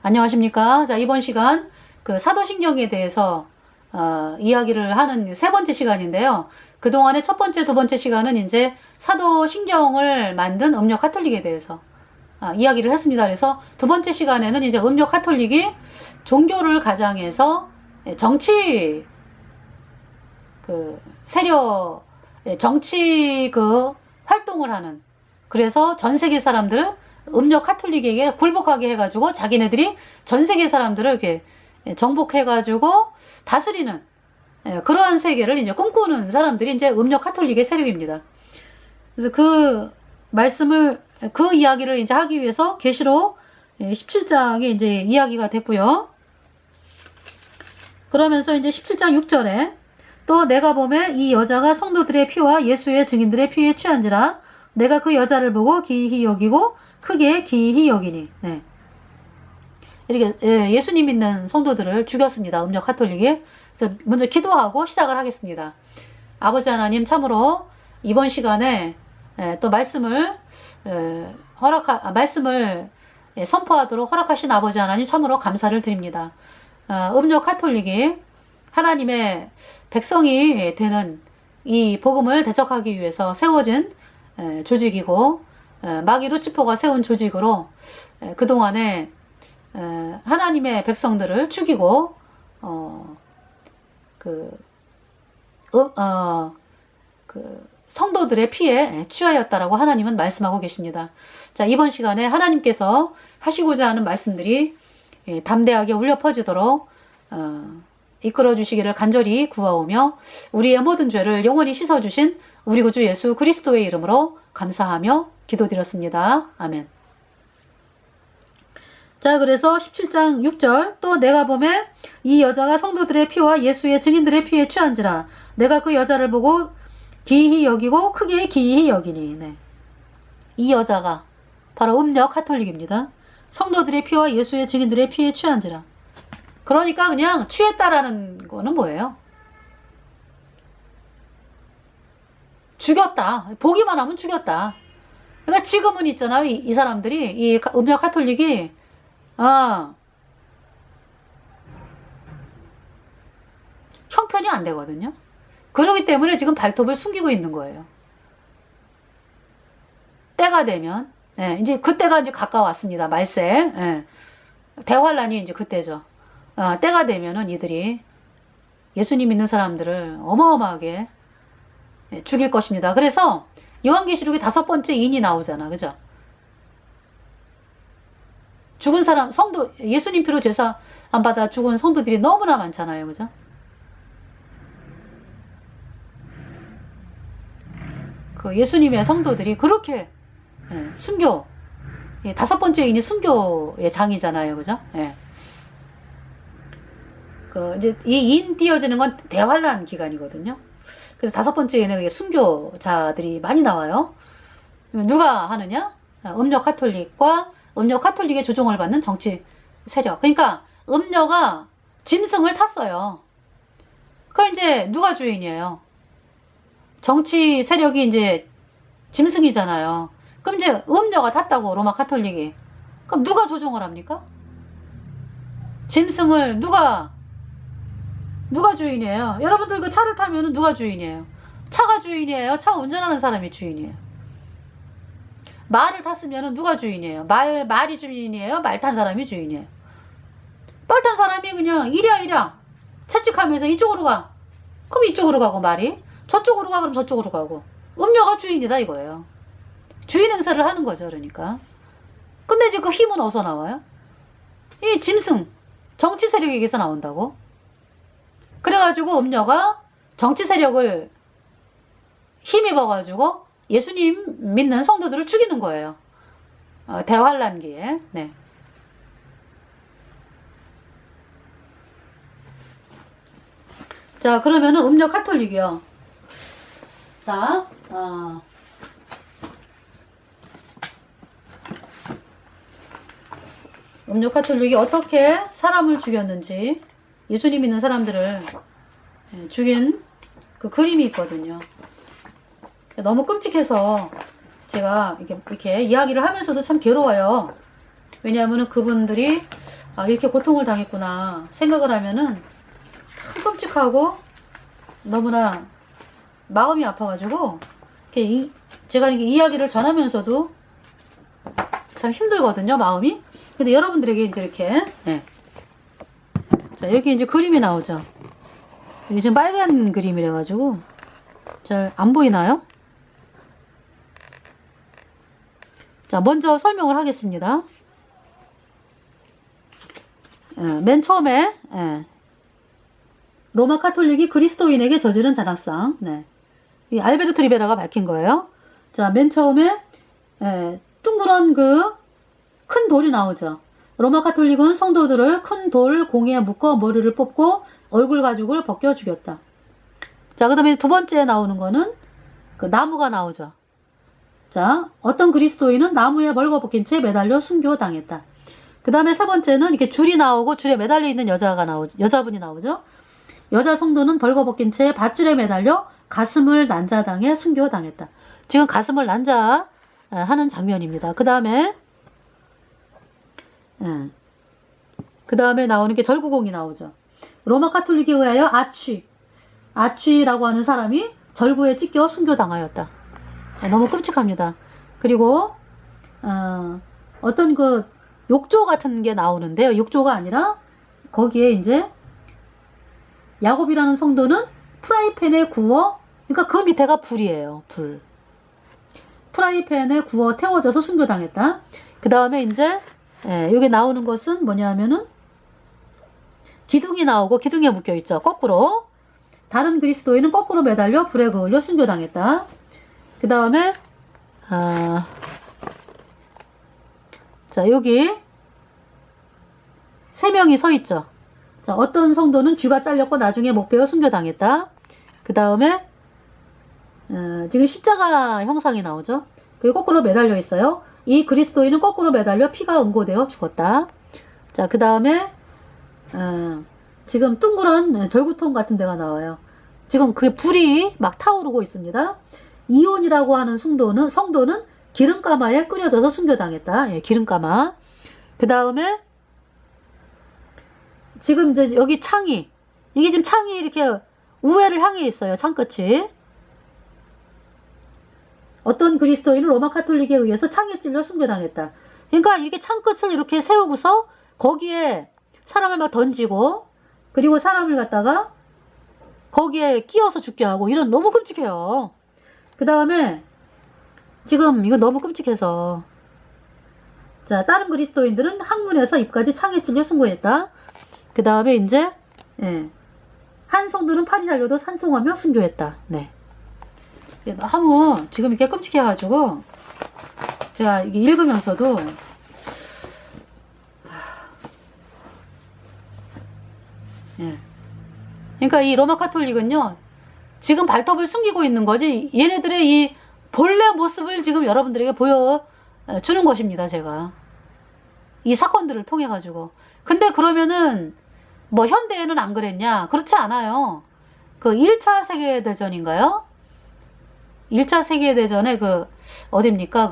안녕하십니까. 자, 이번 시간 그 사도신경에 대해서 이야기를 하는 세 번째 시간인데요. 그동안에 첫 번째, 두 번째 시간은 이제 사도신경을 만든 음력 카톨릭에 대해서 이야기를 했습니다. 그래서 두 번째 시간에는 이제 음력 카톨릭이 종교를 가장해서 정치 그 세력, 정치 그 활동을 하는, 그래서 전 세계 사람들 음력 카톨릭에게 굴복하게 해가지고 자기네들이 전 세계 사람들을 이렇게 정복해가지고 다스리는 그러한 세계를 이제 꿈꾸는 사람들이 이제 음력 카톨릭의 세력입니다. 그래서 그 말씀을, 그 이야기를 이제 하기 위해서 계시록 17장에 이제 이야기가 됐고요. 그러면서 이제 17장 6절에 또 내가 보매 이 여자가 성도들의 피와 예수의 증인들의 피에 취한지라 내가 그 여자를 보고 기이히 여기고 크게 기이히 여기니. 네. 이렇게 예수님 믿는 성도들을 죽였습니다. 음력 카톨릭이. 그래서 먼저 기도하고 시작을 하겠습니다. 아버지 하나님, 참으로 이번 시간에 또 말씀을 선포하도록 허락하신 아버지 하나님, 참으로 감사를 드립니다. 음력 카톨릭이 하나님의 백성이 되는 이 복음을 대적하기 위해서 세워진 조직이고, 마귀 루치퍼가 세운 조직으로 그동안에 하나님의 백성들을 죽이고 성도들의 피에 취하였다라고 하나님은 말씀하고 계십니다. 자, 이번 시간에 하나님께서 하시고자 하는 말씀들이 담대하게 울려 퍼지도록 이끌어 주시기를 간절히 구하오며, 우리의 모든 죄를 영원히 씻어주신 우리 구주 예수 그리스도의 이름으로 감사하며 기도드렸습니다. 아멘. 자, 그래서 17장 6절 또 내가 보매 이 여자가 성도들의 피와 예수의 증인들의 피에 취한지라 내가 그 여자를 보고 기이히 여기고 크게 기이히 여기니. 네. 이 여자가 바로 음력 카톨릭입니다. 성도들의 피와 예수의 증인들의 피에 취한지라. 그러니까 그냥 취했다라는 거는 뭐예요? 죽였다. 보기만 하면 죽였다. 그러니까 지금은 있잖아요. 이 사람들이, 이 음력 카톨릭이, 형편이 안 되거든요. 그러기 때문에 지금 발톱을 숨기고 있는 거예요. 때가 되면, 이제 그때가 이제 가까웠습니다. 말세. 대환란이 이제 그때죠. 때가 되면은 이들이 예수님 믿는 사람들을 어마어마하게 죽일 것입니다. 그래서 요한계시록에 5번째 인이 나오잖아. 그죠? 죽은 사람, 성도, 예수님 피로 죄사 안 받아 죽은 성도들이 너무나 많잖아요. 그죠? 그 예수님의 성도들이 그렇게 순교, 5번째 인이 순교의 장이잖아요. 그죠? 이제 이 인 띄어지는 건 대환란 기간이거든요. 그래서 5번째에는 순교자들이 많이 나와요. 누가 하느냐? 음력 카톨릭과 음력 카톨릭의 조종을 받는 정치 세력. 그러니까 음력가 짐승을 탔어요. 그 이제 누가 주인이에요? 정치 세력이 이제 짐승이잖아요. 그럼 이제 음력가 탔다고 로마 카톨릭이. 그럼 누가 조종을 합니까? 짐승을 누가 주인이에요? 여러분들 그 차를 타면은 누가 주인이에요? 차가 주인이에요? 차 운전하는 사람이 주인이에요? 말을 탔으면은 누가 주인이에요? 말이 주인이에요? 말 탄 사람이 주인이에요? 말 탄 사람이 그냥 이랴이랴 채찍하면서 이쪽으로 가. 그럼 이쪽으로 가고, 말이 저쪽으로 가. 그럼 저쪽으로 가고. 음료가 주인이다 이거예요. 주인 행세를 하는 거죠. 그러니까. 근데 이제 그 힘은 어디서 나와요? 이 짐승, 정치 세력에게서 나온다고. 그래가지고 음녀가 정치 세력을 힘입어가지고 예수님 믿는 성도들을 죽이는 거예요. 대환란기에. 네. 자, 그러면은 음력 카톨릭이요. 자, 음력 카톨릭이 어떻게 사람을 죽였는지, 예수님 믿는 사람들을 죽인 그 그림이 있거든요. 너무 끔찍해서 제가 이렇게 이야기를 하면서도 참 괴로워요. 왜냐하면 그분들이 아, 이렇게 고통을 당했구나 생각을 하면은 참 끔찍하고 너무나 마음이 아파가지고 제가 이렇게 이야기를 전하면서도 참 힘들거든요, 마음이. 근데 여러분들에게 이제 이렇게, 네. 자, 여기 이제 그림이 나오죠. 이게 지금 빨간 그림이라가지고 잘 안 보이나요? 자, 먼저 설명을 하겠습니다. 맨 처음에 로마 카톨릭이 그리스도인에게 저지른 잔악상, 네. 이 알베르토 리베라가 밝힌 거예요. 자, 맨 처음에 둥그런 그 큰 돌이 나오죠. 로마 카톨릭은 성도들을 큰 돌 공에 묶어 머리를 뽑고 얼굴 가죽을 벗겨 죽였다. 자, 그 다음에 두 번째 나오는 거는 그 나무가 나오죠. 자, 어떤 그리스도인은 나무에 벌거벗긴 채 매달려 순교당했다. 그 다음에 세 번째는 이렇게 줄이 나오고 줄에 매달려 있는 여자분이 나오죠. 여자 성도는 벌거벗긴 채 밧줄에 매달려 가슴을 난자당해 순교당했다. 지금 가슴을 난자 하는 장면입니다. 그 다음에 나오는 게 절구공이 나오죠. 로마 카톨릭에 의하여 아취라고 하는 사람이 절구에 찢겨 순교당하였다. 너무 끔찍합니다. 그리고 어떤 그 욕조 같은 게 나오는데요. 욕조가 아니라 거기에 이제 야곱이라는 성도는 프라이팬에 구워, 그러니까 그 밑에가 불이에요. 불. 프라이팬에 구워 태워져서 순교당했다. 그 다음에 이제 여기 나오는 것은 뭐냐면은 기둥이 나오고 기둥에 묶여있죠. 거꾸로. 다른 그리스도인은 거꾸로 매달려 불에 그을려 순교당했다. 그 다음에 자, 여기 세 명이 서 있죠. 자, 어떤 성도는 귀가 잘렸고 나중에 목 베어 순교당했다. 그 다음에 지금 십자가 형상이 나오죠. 그리고 거꾸로 매달려 있어요. 이 그리스도인은 거꾸로 매달려 피가 응고되어 죽었다. 자, 그 다음에 지금 둥그런 절구통 같은 데가 나와요. 지금 그 불이 막 타오르고 있습니다. 이온이라고 하는 성도는 기름가마에 끓여져서 순교당했다. 예, 기름가마. 그 다음에 지금 이제 여기 이게 지금 창이 이렇게 우회를 향해 있어요. 창끝이. 어떤 그리스도인은 로마 카톨릭에 의해서 창에 찔려 순교당했다. 그러니까 이렇게 창끝을 이렇게 세우고서 거기에 사람을 막 던지고, 그리고 사람을 갖다가 거기에 끼어서 죽게 하고, 이런 너무 끔찍해요. 그 다음에 지금 이거 너무 끔찍해서, 자, 다른 그리스도인들은 항문에서 입까지 창에 찔려 순교했다. 그 다음에 이제 한 성도는 팔이 잘려도 산송하며 순교했다. 네. 너무 지금 이렇게 끔찍해가지고 제가 이게 읽으면서도 그러니까 이 로마 카톨릭은요 지금 발톱을 숨기고 있는 거지, 얘네들의 이 본래 모습을 지금 여러분들에게 보여주는 것입니다. 제가 이 사건들을 통해 가지고. 근데 그러면은 뭐 현대에는 안 그랬냐? 그렇지 않아요. 그 1차 세계대전인가요? 1차 세계대전에 그 어딥니까?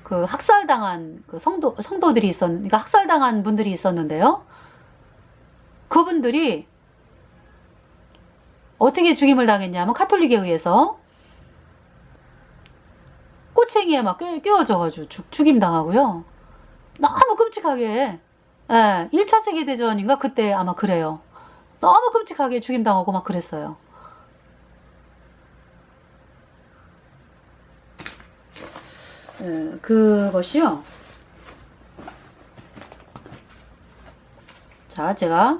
그 학살당한 그 성도들이 그러니까 학살당한 분들이 있었는데요. 그분들이 어떻게 죽임을 당했냐면 카톨릭에 의해서 꼬챙이에 막 끼워져가지고 죽임 당하고요. 너무 끔찍하게, 1차 세계대전인가 그때 아마 그래요. 너무 끔찍하게 죽임 당하고 막 그랬어요. 그것이요. 자, 제가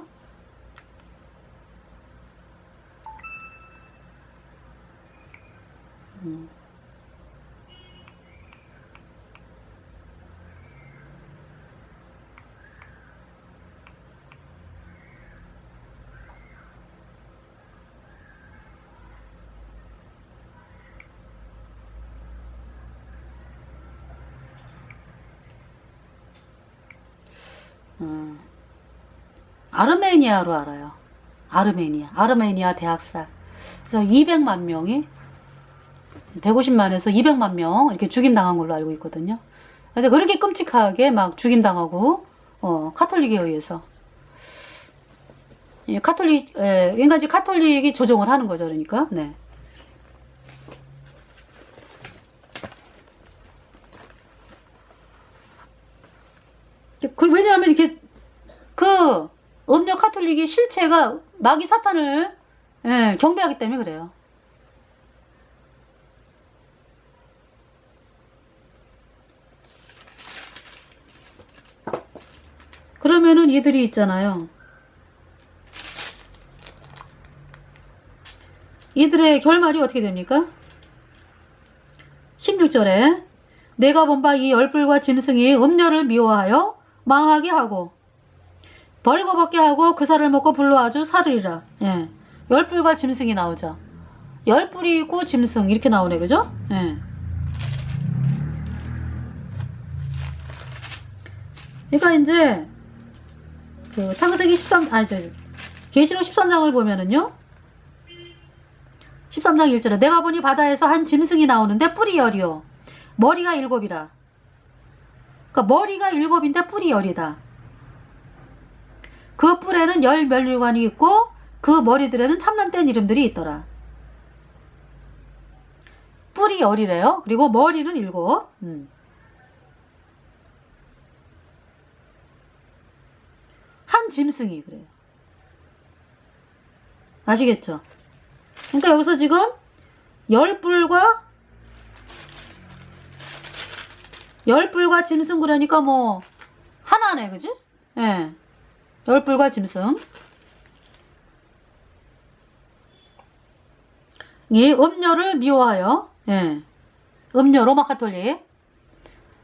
아르메니아로 알아요. 아르메니아 대학살. 그래서 200만 명이 150만에서 200만 명 이렇게 죽임당한 걸로 알고 있거든요. 근데 그렇게 끔찍하게 막 죽임당하고, 카톨릭에 의해서. 그러니까 이제 카톨릭이 조종을 하는 거죠, 그러니까. 네. 왜냐하면 이렇게, 음력 카톨릭의 실체가 마귀 사탄을, 경배하기 때문에 그래요. 그러면은 이들이 있잖아요. 이들의 결말이 어떻게 됩니까? 16절에 내가 본 바 이 열불과 짐승이 음녀를 미워하여 망하게 하고 벌거벗게 하고 그 살을 먹고 불로 아주 살으리라. 예. 열불과 짐승이 나오죠. 열불이 있고 짐승 이렇게 나오네, 그죠? 예. 그러니까 이제 창세기 계시록 13장을 보면은요. 13장 1절에 내가 보니 바다에서 한 짐승이 나오는데 뿔이 열이요. 머리가 7이라. 그러니까 머리가 7인데 뿔이 열이다. 그 뿔에는 열 멸류관이 있고 그 머리들에는 참남된 이름들이 있더라. 뿔이 열이래요. 그리고 머리는 7. 한 짐승이 그래요. 아시겠죠? 그러니까 여기서 지금 열뿔과 짐승 그러니까 뭐 하나네, 그지? 예. 열뿔과 짐승. 이 음녀를 미워하여, 예. 음녀 로마 카톨릭.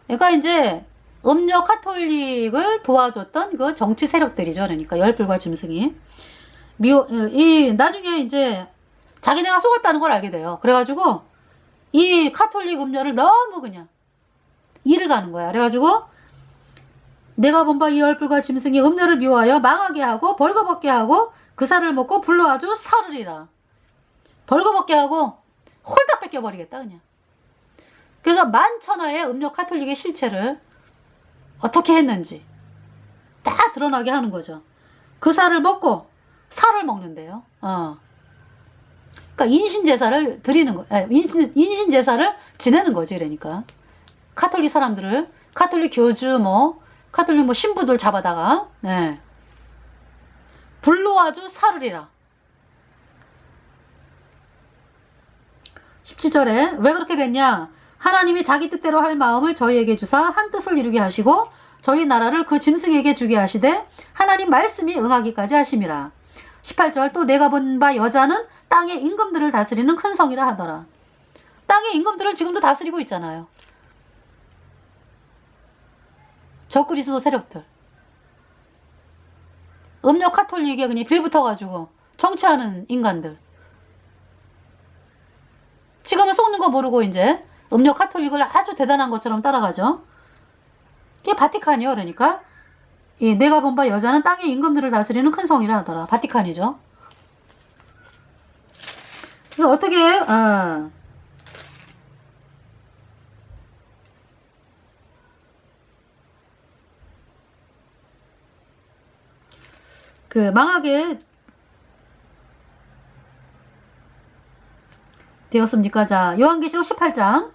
그러니까 이제 음녀 카톨릭을 도와줬던 그 정치 세력들이죠. 그러니까 열불과 짐승이 나중에 이제 자기네가 속았다는 걸 알게 돼요. 그래가지고 이 카톨릭 음녀를 너무 그냥 이를 가는 거야. 그래가지고 내가 본 바 이 열불과 짐승이 음녀를 미워하여 망하게 하고 벌거벗게 하고 그 살을 먹고 불로 아주 살으리라. 벌거벗게 하고 홀딱 뺏겨버리겠다 그냥. 그래서 만천하의 음녀 카톨릭의 실체를 어떻게 했는지 다 드러나게 하는 거죠. 그 살을 먹고 살을 먹는데요. 그러니까 인신제사를 드리는 거, 인신제사를 지내는 거지. 그러니까 카톨릭 사람들을, 카톨릭 교주 카톨릭 신부들 잡아다가 불로 아주 살으리라. 17절에 왜 그렇게 됐냐? 하나님이 자기 뜻대로 할 마음을 저희에게 주사 한 뜻을 이루게 하시고 저희 나라를 그 짐승에게 주게 하시되 하나님 말씀이 응하기까지 하심이라. 18절 또 내가 본 바 여자는 땅의 임금들을 다스리는 큰 성이라 하더라. 땅의 임금들을 지금도 다스리고 있잖아요. 적그리스도 세력들. 음력 카톨릭에 그냥 빌붙어가지고 정치하는 인간들. 지금은 속는 거 모르고 이제 음력 카톨릭을 아주 대단한 것처럼 따라가죠. 이게 바티칸이요. 그러니까 내가 본 바 여자는 땅의 임금들을 다스리는 큰 성이라 하더라. 바티칸이죠. 그래서 어떻게 망하게 되었습니까? 자, 요한계시록 18장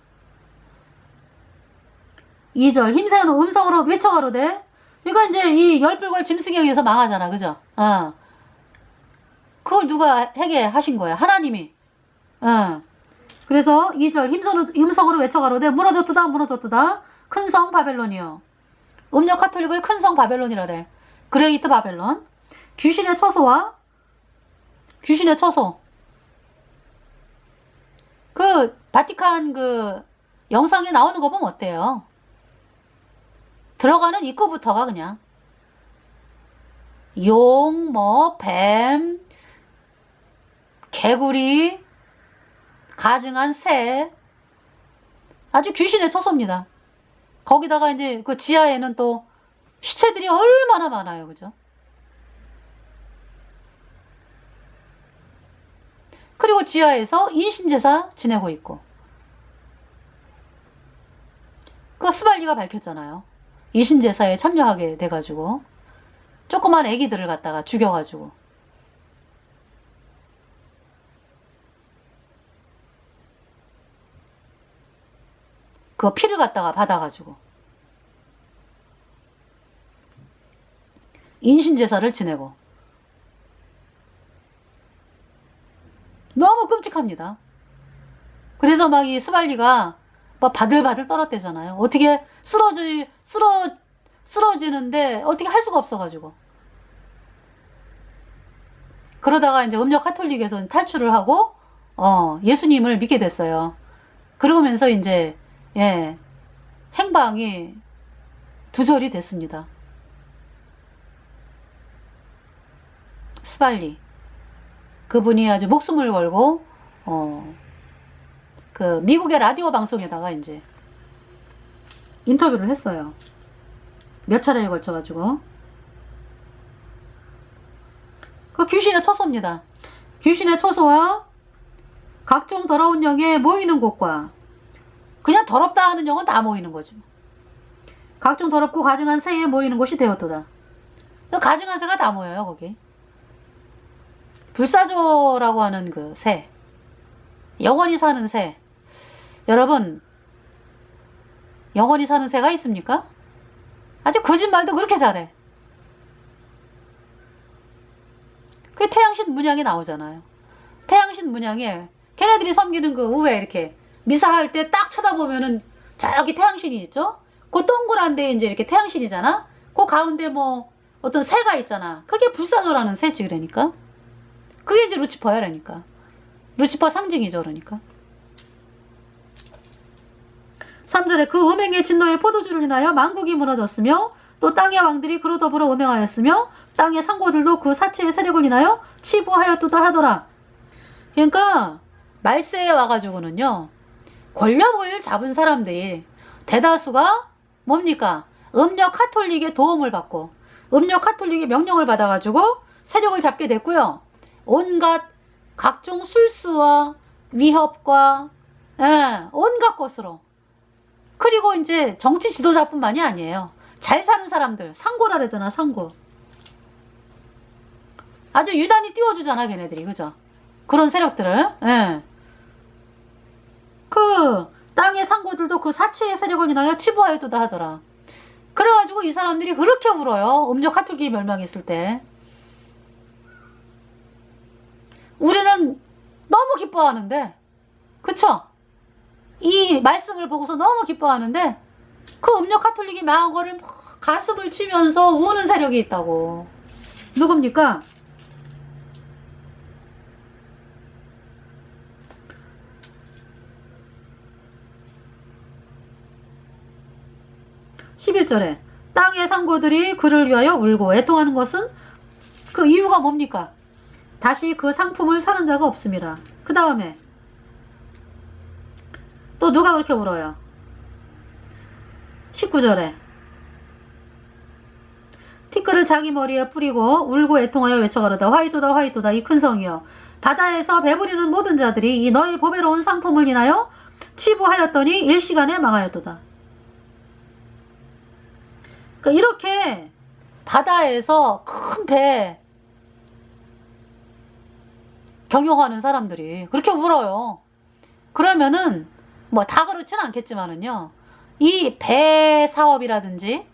2절 힘세는 음성으로 외쳐가로되. 그러니까 이제 이 열불과 짐승에 의해서 망하잖아, 그죠? 그걸 누가 해게 하신 거야? 하나님이. 그래서 2절 음성으로 외쳐가로되 무너졌도다 무너졌도다 큰 성 바벨론이요. 음력 카톨릭을 큰 성 바벨론이라 그래. 그레이트 바벨론. 귀신의 처소. 바티칸 영상에 나오는 거 보면 어때요? 들어가는 입구부터가 그냥 용, 뱀, 개구리, 가증한 새, 아주 귀신의 처소입니다. 거기다가 이제 그 지하에는 또 시체들이 얼마나 많아요, 그죠? 그리고 지하에서 인신제사 지내고 있고, 그거 스발리가 밝혔잖아요. 이신제사에 참여하게 돼가지고 조그만 애기들을 갖다가 죽여가지고 그 피를 갖다가 받아가지고 인신제사를 지내고 너무 끔찍합니다. 그래서 막 이 스발리가 막 바들바들 떨었대잖아요. 어떻게 쓰러지는데 어떻게 할 수가 없어가지고. 그러다가 이제 음력 카톨릭에서 탈출을 하고, 예수님을 믿게 됐어요. 그러면서 이제, 행방이 두절이 됐습니다. 스발리. 그분이 아주 목숨을 걸고, 그 미국의 라디오 방송에다가 이제 인터뷰를 했어요. 몇 차례에 걸쳐가지고. 그 귀신의 처소입니다. 귀신의 처소와 각종 더러운 영에 모이는 곳과 그냥 더럽다 하는 영은 다 모이는 거죠. 각종 더럽고 가증한 새에 모이는 곳이 되었도다. 가증한 새가 다 모여요, 거기. 불사조라고 하는 그 새. 영원히 사는 새. 여러분, 영원히 사는 새가 있습니까? 아주 거짓말도 그렇게 잘해. 그 태양신 문양이 나오잖아요. 태양신 문양에 걔네들이 섬기는 그 우에 이렇게 미사할 때 딱 쳐다보면은 저기 태양신이 있죠? 그 동그란 데 이제 이렇게 태양신이잖아? 그 가운데 뭐 어떤 새가 있잖아. 그게 불사조라는 새지, 그러니까. 그게 이제 루치퍼야, 그러니까. 루치퍼 상징이죠, 그러니까. 3절에 그 음행의 진노의 포도주를 인하여 만국이 무너졌으며 또 땅의 왕들이 그로 더불어 음행하였으며 땅의 상고들도 그 사체의 세력을 인하여 치부하였도다 하더라. 그러니까 말세에 와가지고는요, 권력을 잡은 사람들이 대다수가 뭡니까? 음력 카톨릭의 도움을 받고 음력 카톨릭의 명령을 받아가지고 세력을 잡게 됐고요. 온갖 각종 술수와 위협과 온갖 것으로. 그리고 이제 정치 지도자뿐만이 아니에요. 잘 사는 사람들, 상고라 그러잖아, 상고. 아주 유난히 띄워주잖아, 걔네들이, 그죠? 그런 세력들을. 그 땅의 상고들도 그 사치의 세력을 인하여 치부하였도다 하더라. 그래가지고 이 사람들이 그렇게 울어요. 음력 카톨릭이 멸망했을 때. 우리는 너무 기뻐하는데, 그쵸? 이 말씀을 보고서 너무 기뻐하는데 그 음력 카톨릭이 망한 거를 막 가슴을 치면서 우는 세력이 있다고. 누굽니까? (11절에) 땅의 상고들이 그를 위하여 울고 애통하는 것은 그 이유가 뭡니까? 다시 그 상품을 사는 자가 없음이라. 그 다음에 또 누가 그렇게 울어요? 19절에 티끌을 자기 머리에 뿌리고 울고 애통하여 외쳐가로다. 화이도다 화이도다 이 큰 성이여, 바다에서 배부리는 모든 자들이 이 너희 보배로운 상품을 인하여 치부하였더니 일시간에 망하였도다. 그러니까 이렇게 바다에서 큰 배 경영하는 사람들이 그렇게 울어요. 그러면은 뭐 다 그렇진 않겠지만은요, 이 배 사업이라든지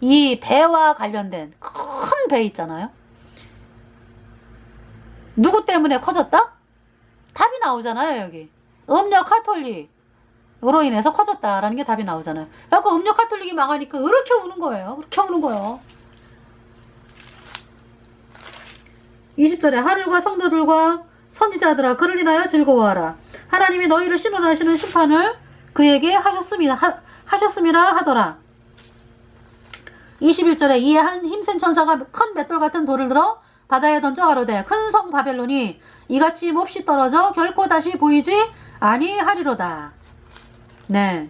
이 배와 관련된 큰 배 있잖아요. 누구 때문에 커졌다? 답이 나오잖아요, 여기. 음력 카톨릭으로 인해서 커졌다라는 게 답이 나오잖아요. 그래서 음력 카톨릭이 망하니까 그렇게 우는 거예요. 그렇게 우는 거예요. 20절에 하늘과 성도들과 선지자들아 그를 인하여 즐거워하라. 하나님이 너희를 신원하시는 심판을 그에게 하셨음이라 하더라. 21절에 이에 한 힘센 천사가 큰 맷돌 같은 돌을 들어 바다에 던져 가로되 큰 성 바벨론이 이같이 몹시 떨어져 결코 다시 보이지 아니하리로다. 네.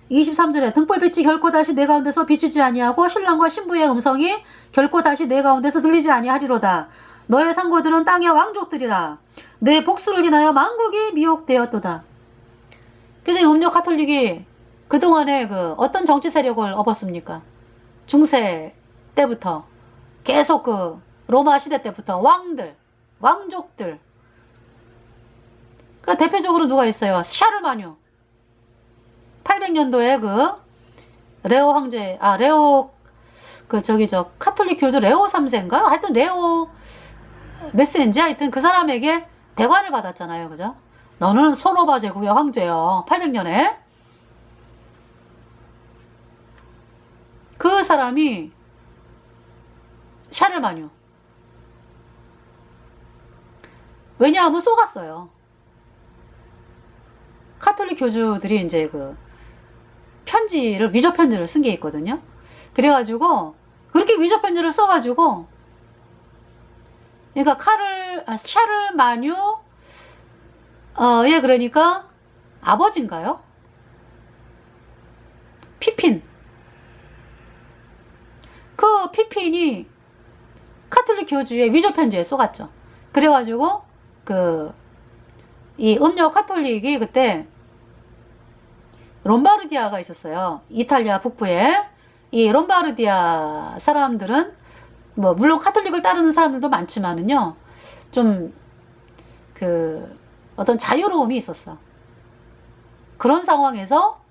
(23절에) 등불빛이 결코 다시 내 가운데서 비추지 아니하고 신랑과 신부의 음성이 결코 다시 내 가운데서 들리지 아니하리로다. 너의 상고들은 땅의 왕족들이라. 내 복수를 인하여 만국이 미혹되었도다. 그래서 이 음료 가톨릭이 그동안에 그 어떤 정치 세력을 업었습니까? 중세 때부터 계속 그 로마 시대 때부터 왕들, 왕족들. 그 대표적으로 누가 있어요? 샤르마뉴. 800년도에 그 레오 황제, 레오 카톨릭 교주 레오 3세인가? 하여튼 레오 몇 세인지 하여튼 그 사람에게 대관을 받았잖아요. 그죠? 너는 소로바 제국의 황제요. 800년에. 그 사람이 샤르마뉴. 왜냐하면 속았어요. 카톨릭 교주들이 이제 그 편지를, 위조 편지를 쓴 게 있거든요. 그래가지고 그렇게 위조 편지를 써가지고, 그러니까 샤르마뉴 예, 그러니까 아버지인가요? 피핀. 그 피핀이 카톨릭 교주의 위조 편지에 쏘갔죠. 그래가지고 이 음료 카톨릭이 그때 롬바르디아가 있었어요. 이탈리아 북부에. 이 롬바르디아 사람들은 뭐 물론 카톨릭을 따르는 사람들도 많지만은요, 좀 어떤 자유로움이 있었어. 그런 상황에서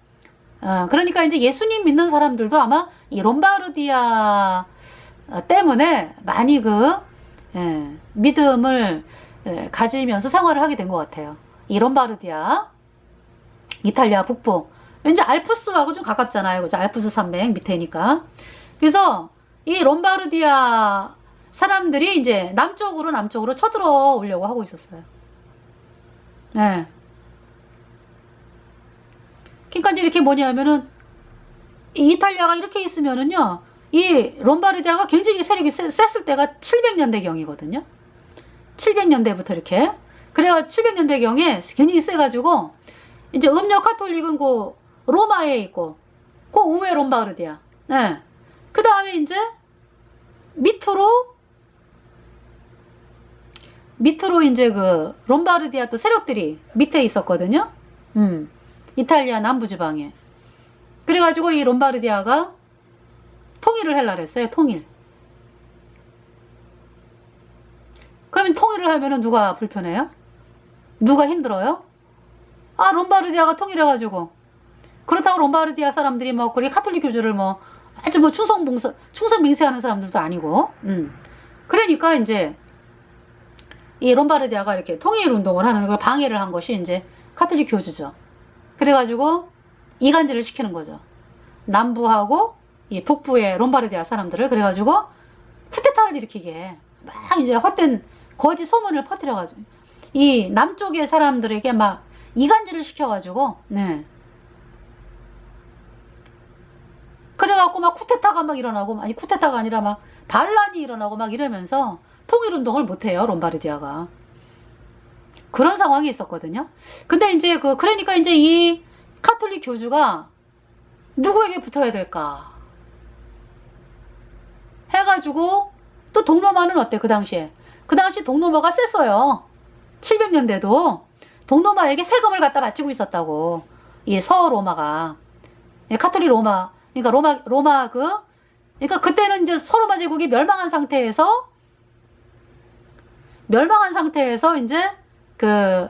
그러니까 이제 예수님 믿는 사람들도 아마 이 롬바르디아 때문에 많이 믿음을 가지면서 생활을 하게 된 것 같아요. 이 롬바르디아, 이탈리아 북부. 왠지 알프스하고 좀 가깝잖아요. 그죠? 알프스 산맥 밑에니까. 그래서 이 롬바르디아 사람들이 이제 남쪽으로 쳐들어오려고 하고 있었어요. 네. 그러니까 이제 이렇게 뭐냐면은, 이 이탈리아가 이렇게 있으면은요, 이 롬바르디아가 굉장히 세력이 셌을 때가 700년대경이거든요. 700년대부터 이렇게. 그래가 700년대경에 굉장히 세가지고, 이제 음료 카톨릭은 그 로마에 있고, 그 우에 롬바르디아. 네. 그 다음에 이제 밑으로 이제 그 롬바르디아 또 세력들이 밑에 있었거든요. 이탈리아 남부지방에. 그래가지고 이 롬바르디아가 통일을 하려고 했어요. 통일. 그러면 통일을 하면은 누가 불편해요? 누가 힘들어요? 롬바르디아가 통일해가지고. 그렇다고 롬바르디아 사람들이 뭐, 우리 카톨릭 교주를 뭐, 아주 뭐 충성맹세하는 사람들도 아니고. 그러니까 이제, 이 롬바르디아가 이렇게 통일 운동을 하는 걸 방해를 한 것이 이제 카톨릭 교주죠. 그래가지고 이간질을 시키는 거죠. 남부하고 이 북부의 롬바르디아 사람들을. 그래가지고 쿠데타를 일으키게 막 이제 헛된 거짓 소문을 퍼뜨려가지고 이 남쪽의 사람들에게 막 이간질을 시켜가지고, 네. 그래갖고 막 쿠데타가 막 일어나고, 아니 쿠데타가 아니라 막 반란이 일어나고 막 이러면서 통일운동을 못해요, 롬바르디아가. 그런 상황이 있었거든요. 근데 이제 그러니까 이제 이 카톨릭 교주가 누구에게 붙어야 될까? 해가지고, 또 동로마는 어때, 그 당시에? 그 당시 동로마가 셌어요. 700년대도 동로마에게 세금을 갖다 바치고 있었다고. 이 서로마가. 카톨릭 로마. 그러니까 그러니까 그때는 이제 서로마 제국이 멸망한 상태에서 이제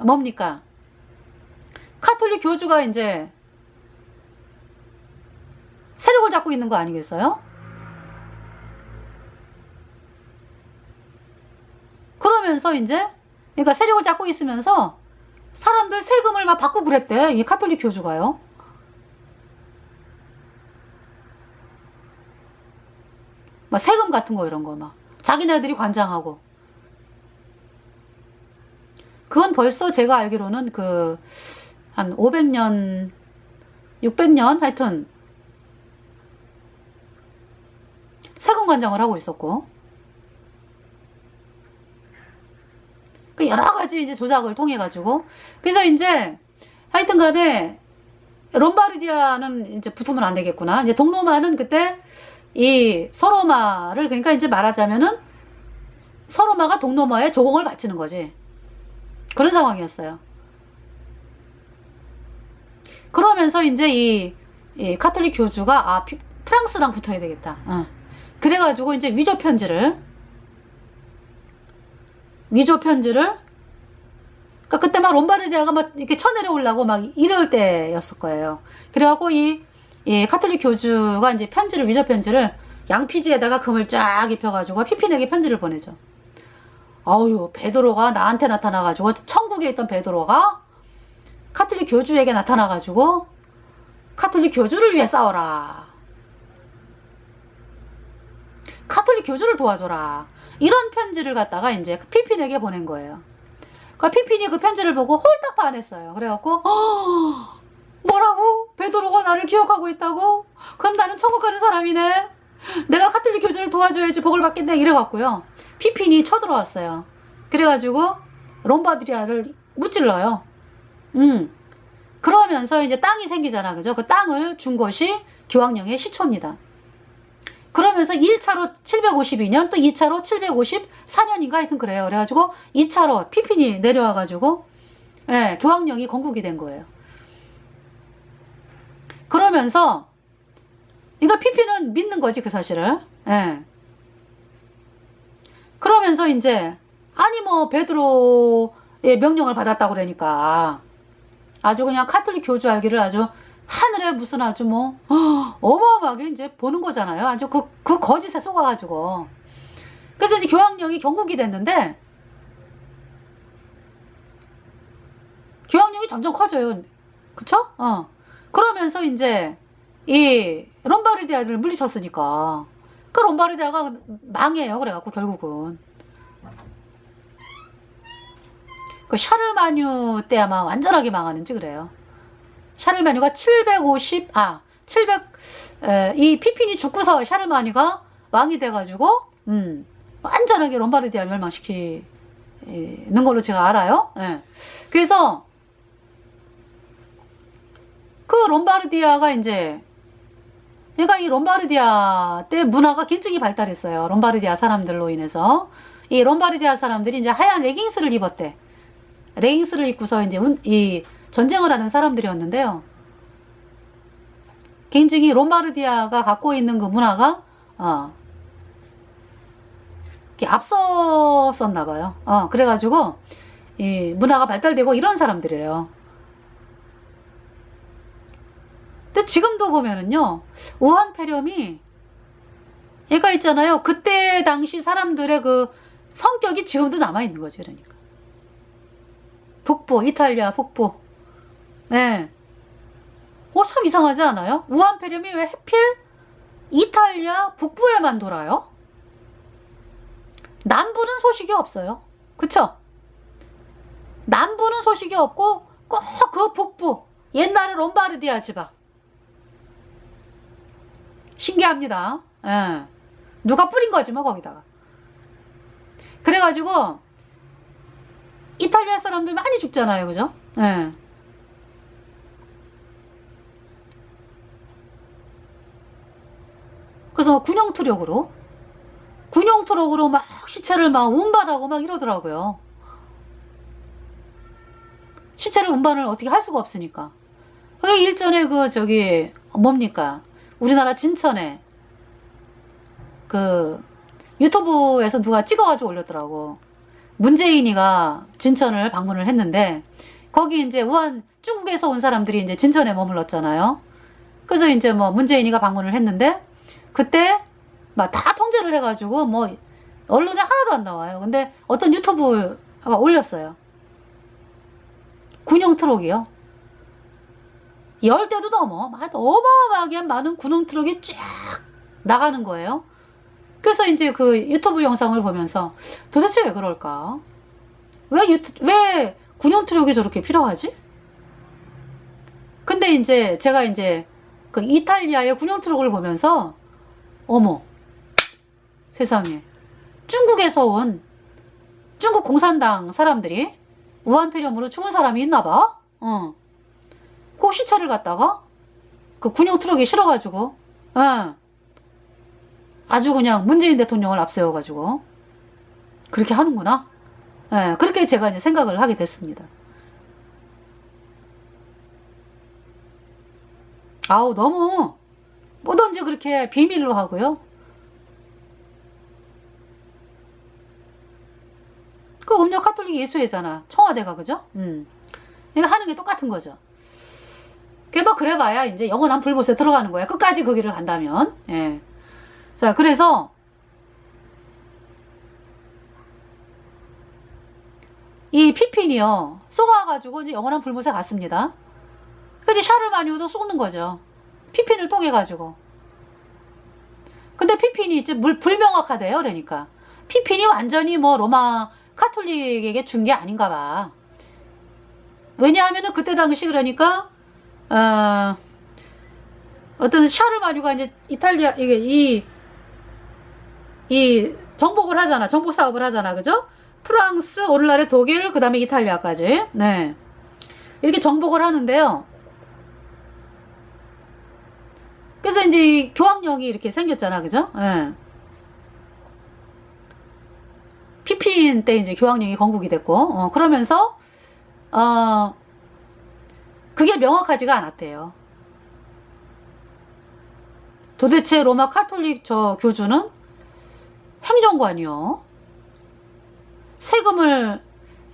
뭡니까? 카톨릭 교주가 이제 세력을 잡고 있는 거 아니겠어요? 그러면서 이제, 그러니까 세력을 잡고 있으면서 사람들 세금을 막 받고 그랬대. 이 카톨릭 교주가요. 막 세금 같은 거 이런 거 막 자기네들이 관장하고. 그건 벌써 제가 알기로는 한 500년, 600년 하여튼 세금 관장을 하고 있었고. 여러 가지 이제 조작을 통해 가지고. 그래서 이제 하여튼 간에 롬바르디아는 이제 붙으면 안 되겠구나. 이제 동로마는 그때 이 서로마를, 그러니까 이제 말하자면은 서로마가 동로마에 조공을 바치는 거지. 그런 상황이었어요. 그러면서 이제 이 카톨릭 교주가 프랑스랑 붙어야 되겠다. 그래가지고 이제 위조 편지를 그러니까 그때 막 롬바르디아가 막 이렇게 쳐내려오려고 막 이럴 때였을 거예요. 그래갖고 이 카톨릭 교주가 이제 위조 편지를 양피지에다가 금을 쫙 입혀가지고 피핀에게 편지를 보내죠. 아유, 베드로가 나한테 나타나가지고, 천국에 있던 베드로가 카톨릭 교주에게 나타나가지고 카톨릭 교주를 위해 싸워라, 카톨릭 교주를 도와줘라, 이런 편지를 갖다가 이제 피핀에게 보낸 거예요. 그러니까 피핀이 그 편지를 보고 홀딱 반했어요. 그래갖고 뭐라고? 베드로가 나를 기억하고 있다고? 그럼 나는 천국 가는 사람이네. 내가 카톨릭 교주를 도와줘야지 복을 받겠네. 이래갖고요, 피핀이 쳐들어왔어요. 그래가지고 롬바르디아를 무찔러요. 그러면서 이제 땅이 생기잖아, 그죠? 그 땅을 준 것이 교황령의 시초입니다. 그러면서 1차로 752년, 또 2차로 754년인가 하여튼 그래요. 그래가지고 2차로 피핀이 내려와가지고, 예, 교황령이 건국이 된 거예요. 그러면서, 그러니까 피핀은 믿는 거지, 그 사실을. 예. 그러면서 이제, 아니 뭐, 베드로의 명령을 받았다고 그러니까, 아주 그냥 카톨릭 교주 알기를 아주 하늘에 무슨 아주 뭐 어마어마하게 이제 보는 거잖아요. 아주 그 거짓에 속아가지고. 그래서 이제 교황령이 경국이 됐는데, 교황령이 점점 커져요. 그쵸? 그러면서 이제 이 롬바르디아를 물리쳤으니까 그 롬바르디아가 망해요. 그래갖고 결국은 그 샤르마뉴 때 아마 완전하게 망하는지 그래요. 샤르마뉴가 700, 이 피핀이 죽고서 샤르마뉴가 왕이 돼가지고, 완전하게 롬바르디아 멸망시키는 걸로 제가 알아요. 예. 그래서, 그 롬바르디아가 이제, 그러니까 이 롬바르디아 때 문화가 굉장히 발달했어요. 롬바르디아 사람들로 인해서. 이 롬바르디아 사람들이 이제 하얀 레깅스를 입었대. 레깅스를 입고서 이제 이 전쟁을 하는 사람들이었는데요. 굉장히 롬바르디아가 갖고 있는 그 문화가 앞섰었나 봐요. 그래가지고 이 문화가 발달되고 이런 사람들이에요. 근데 지금도 보면은요, 우한 폐렴이 얘가 있잖아요. 그때 당시 사람들의 그 성격이 지금도 남아 있는 거지. 그러니까 북부, 이탈리아 북부. 네. 참 이상하지 않아요? 우한 폐렴이 왜 하필 이탈리아 북부에만 돌아요? 남부는 소식이 없어요. 그쵸? 남부는 소식이 없고 꼭 그 북부, 옛날에 롬바르디아 지방. 신기합니다. 예. 누가 뿌린 거지 뭐 거기다가. 그래가지고 이탈리아 사람들 많이 죽잖아요. 그죠? 예. 그래서 군용투력으로 막 시체를 막 운반하고 막 이러더라고요. 시체를 운반을 어떻게 할 수가 없으니까. 그게 일전에 뭡니까? 우리나라 진천에 유튜브에서 누가 찍어가지고 올렸더라고. 문재인이가 진천을 방문을 했는데, 거기 이제 중국에서 온 사람들이 이제 진천에 머물렀잖아요. 그래서 이제 뭐 문재인이가 방문을 했는데, 그때 막 다 통제를 해가지고 뭐 언론에 하나도 안 나와요. 근데 어떤 유튜브가 올렸어요. 군용 트럭이요. 10대도 넘어. 어마어마하게 많은 군용 트럭이 쫙 나가는 거예요. 그래서 이제 그 유튜브 영상을 보면서 도대체 왜 그럴까? 왜 군용 트럭이 저렇게 필요하지? 근데 이제 제가 이제 그 이탈리아의 군용 트럭을 보면서, 어머, 세상에, 중국에서 온 중국 공산당 사람들이 우한폐렴으로 죽은 사람이 있나 봐. 그 시체를 갖다가 그 군용 트럭에 실어가지고, 아주 그냥 문재인 대통령을 앞세워가지고 그렇게 하는구나. 예, 그렇게 제가 이제 생각을 하게 됐습니다. 아우, 너무 뭐든지 그렇게 비밀로 하고요. 그 음료 카톨릭 예수회잖아. 청와대가, 그죠? 이거 하는 게 똑같은 거죠. 그게 뭐 그래봐야 이제 영원한 불못에 들어가는 거야. 끝까지 그 길을 간다면. 예. 자, 그래서 이 피핀이요, 쏘아가지고 이제 영원한 불못에 갔습니다. 근데 샤르마뉴도 쏘는 거죠. 피핀을 통해가지고. 근데 피핀이 이제 불명확하대요. 그러니까. 피핀이 완전히 뭐 로마 카톨릭에게 준 게 아닌가 봐. 왜냐하면은 그때 당시 그러니까, 어떤 샤르마뉴가 이제 이탈리아, 이 정복을 하잖아. 정복 사업을 하잖아. 그죠? 프랑스, 오늘날의 독일, 그 다음에 이탈리아까지. 네. 이렇게 정복을 하는데요. 그래서 이제 교황령이 이렇게 생겼잖아. 그죠? 네. 피핀 때 이제 교황령이 건국이 됐고, 그러면서, 그게 명확하지가 않았대요. 도대체 로마 카톨릭 저 교주는 행정관이요. 세금을,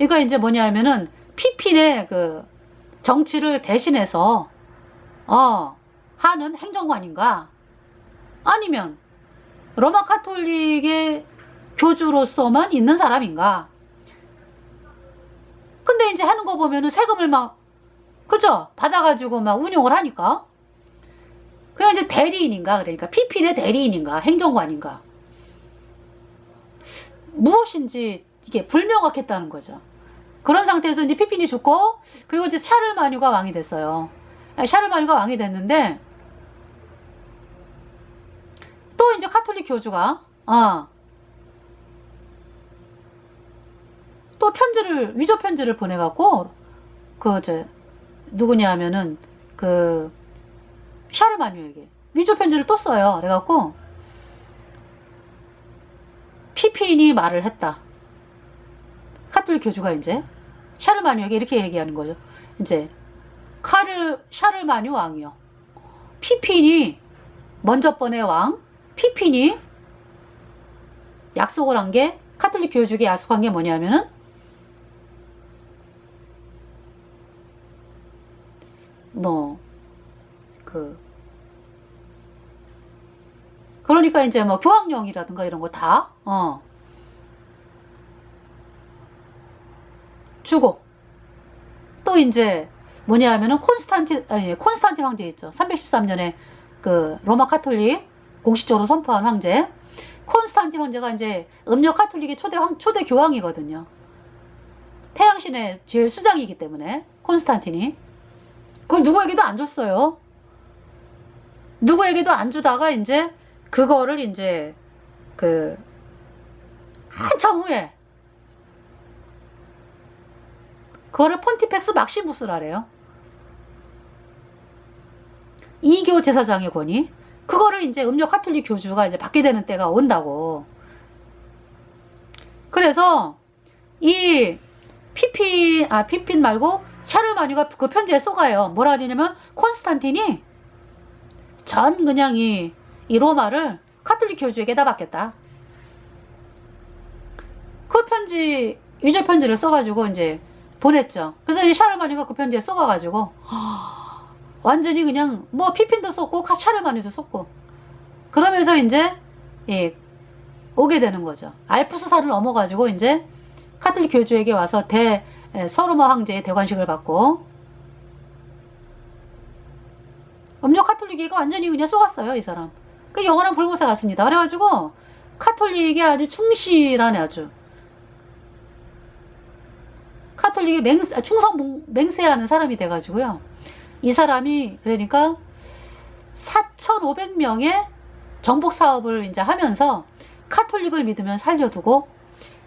이거 이제 뭐냐면은, 피핀의 그 정치를 대신해서, 하는 행정관인가? 아니면, 로마 카톨릭의 교주로서만 있는 사람인가? 근데 이제 하는 거 보면은 세금을 막, 그죠? 받아가지고 막 운용을 하니까. 그냥 이제 대리인인가? 그러니까 피핀의 대리인인가? 행정관인가? 무엇인지 이게 불명확했다는 거죠. 그런 상태에서 이제 피핀이 죽고, 그리고 이제 샤를마뉴가 왕이 됐어요. 샤를마뉴가 왕이 됐는데, 또 이제 카톨릭 교주가, 또 위조 편지를 보내갖고, 누구냐 하면은, 샤르마뉴에게 위조 편지를 또 써요. 그래갖고, 피핀이 말을 했다. 카톨릭 교주가 이제, 샤르마뉴에게 이렇게 얘기하는 거죠. 이제, 샤르마뉴 왕이요. 피핀이, 먼저 번의 왕, 피핀이 약속을 한 게, 카톨릭 교주에게 약속한 게 뭐냐면은, 그러니까 이제 뭐 교황령이라든가 이런 거 다, 주고, 또 이제 뭐냐 하면은 콘스탄틴 황제 있죠. 313년에 그 로마 카톨릭 공식적으로 선포한 황제. 콘스탄틴 황제가 이제 음력 카톨릭의 초대 교황이거든요. 태양신의 제일 수장이기 때문에, 콘스탄틴이. 그걸 누구에게도 안 줬어요. 누구에게도 안 주다가 이제 그거를 이제 한참 후에 그거를 폰티펙스 막시무스라래요. 이교 제사장의 권위. 그거를 이제 음력 카톨릭 교주가 이제 받게 되는 때가 온다고. 그래서 이 피핀 말고 샤르마뉴가 그 편지에 쏘가요. 뭐라 그러냐면, 콘스탄틴이 그냥 이 로마를 카톨릭 교주에게다 받겠다. 그 편지, 위조 편지를 써가지고 이제 보냈죠. 그래서 이 샤르마뉴가 그 편지에 써가가지고, 완전히 그냥 뭐 피핀도 썼고, 샤르마뉴도 썼고, 그러면서 이제, 오게 되는 거죠. 알프스산을 넘어가지고 이제 카톨릭 교주에게 와서 서르마 황제의 대관식을 받고, 음력 카톨릭이 완전히 그냥 속았어요, 이 사람. 그 영원한 불못에 갔습니다. 그래가지고 카톨릭에 아주 충실한, 아주 카톨릭에 충성 맹세하는 사람이 돼가지고요. 이 사람이 그러니까 4,500명의 정복 사업을 이제 하면서 카톨릭을 믿으면 살려두고,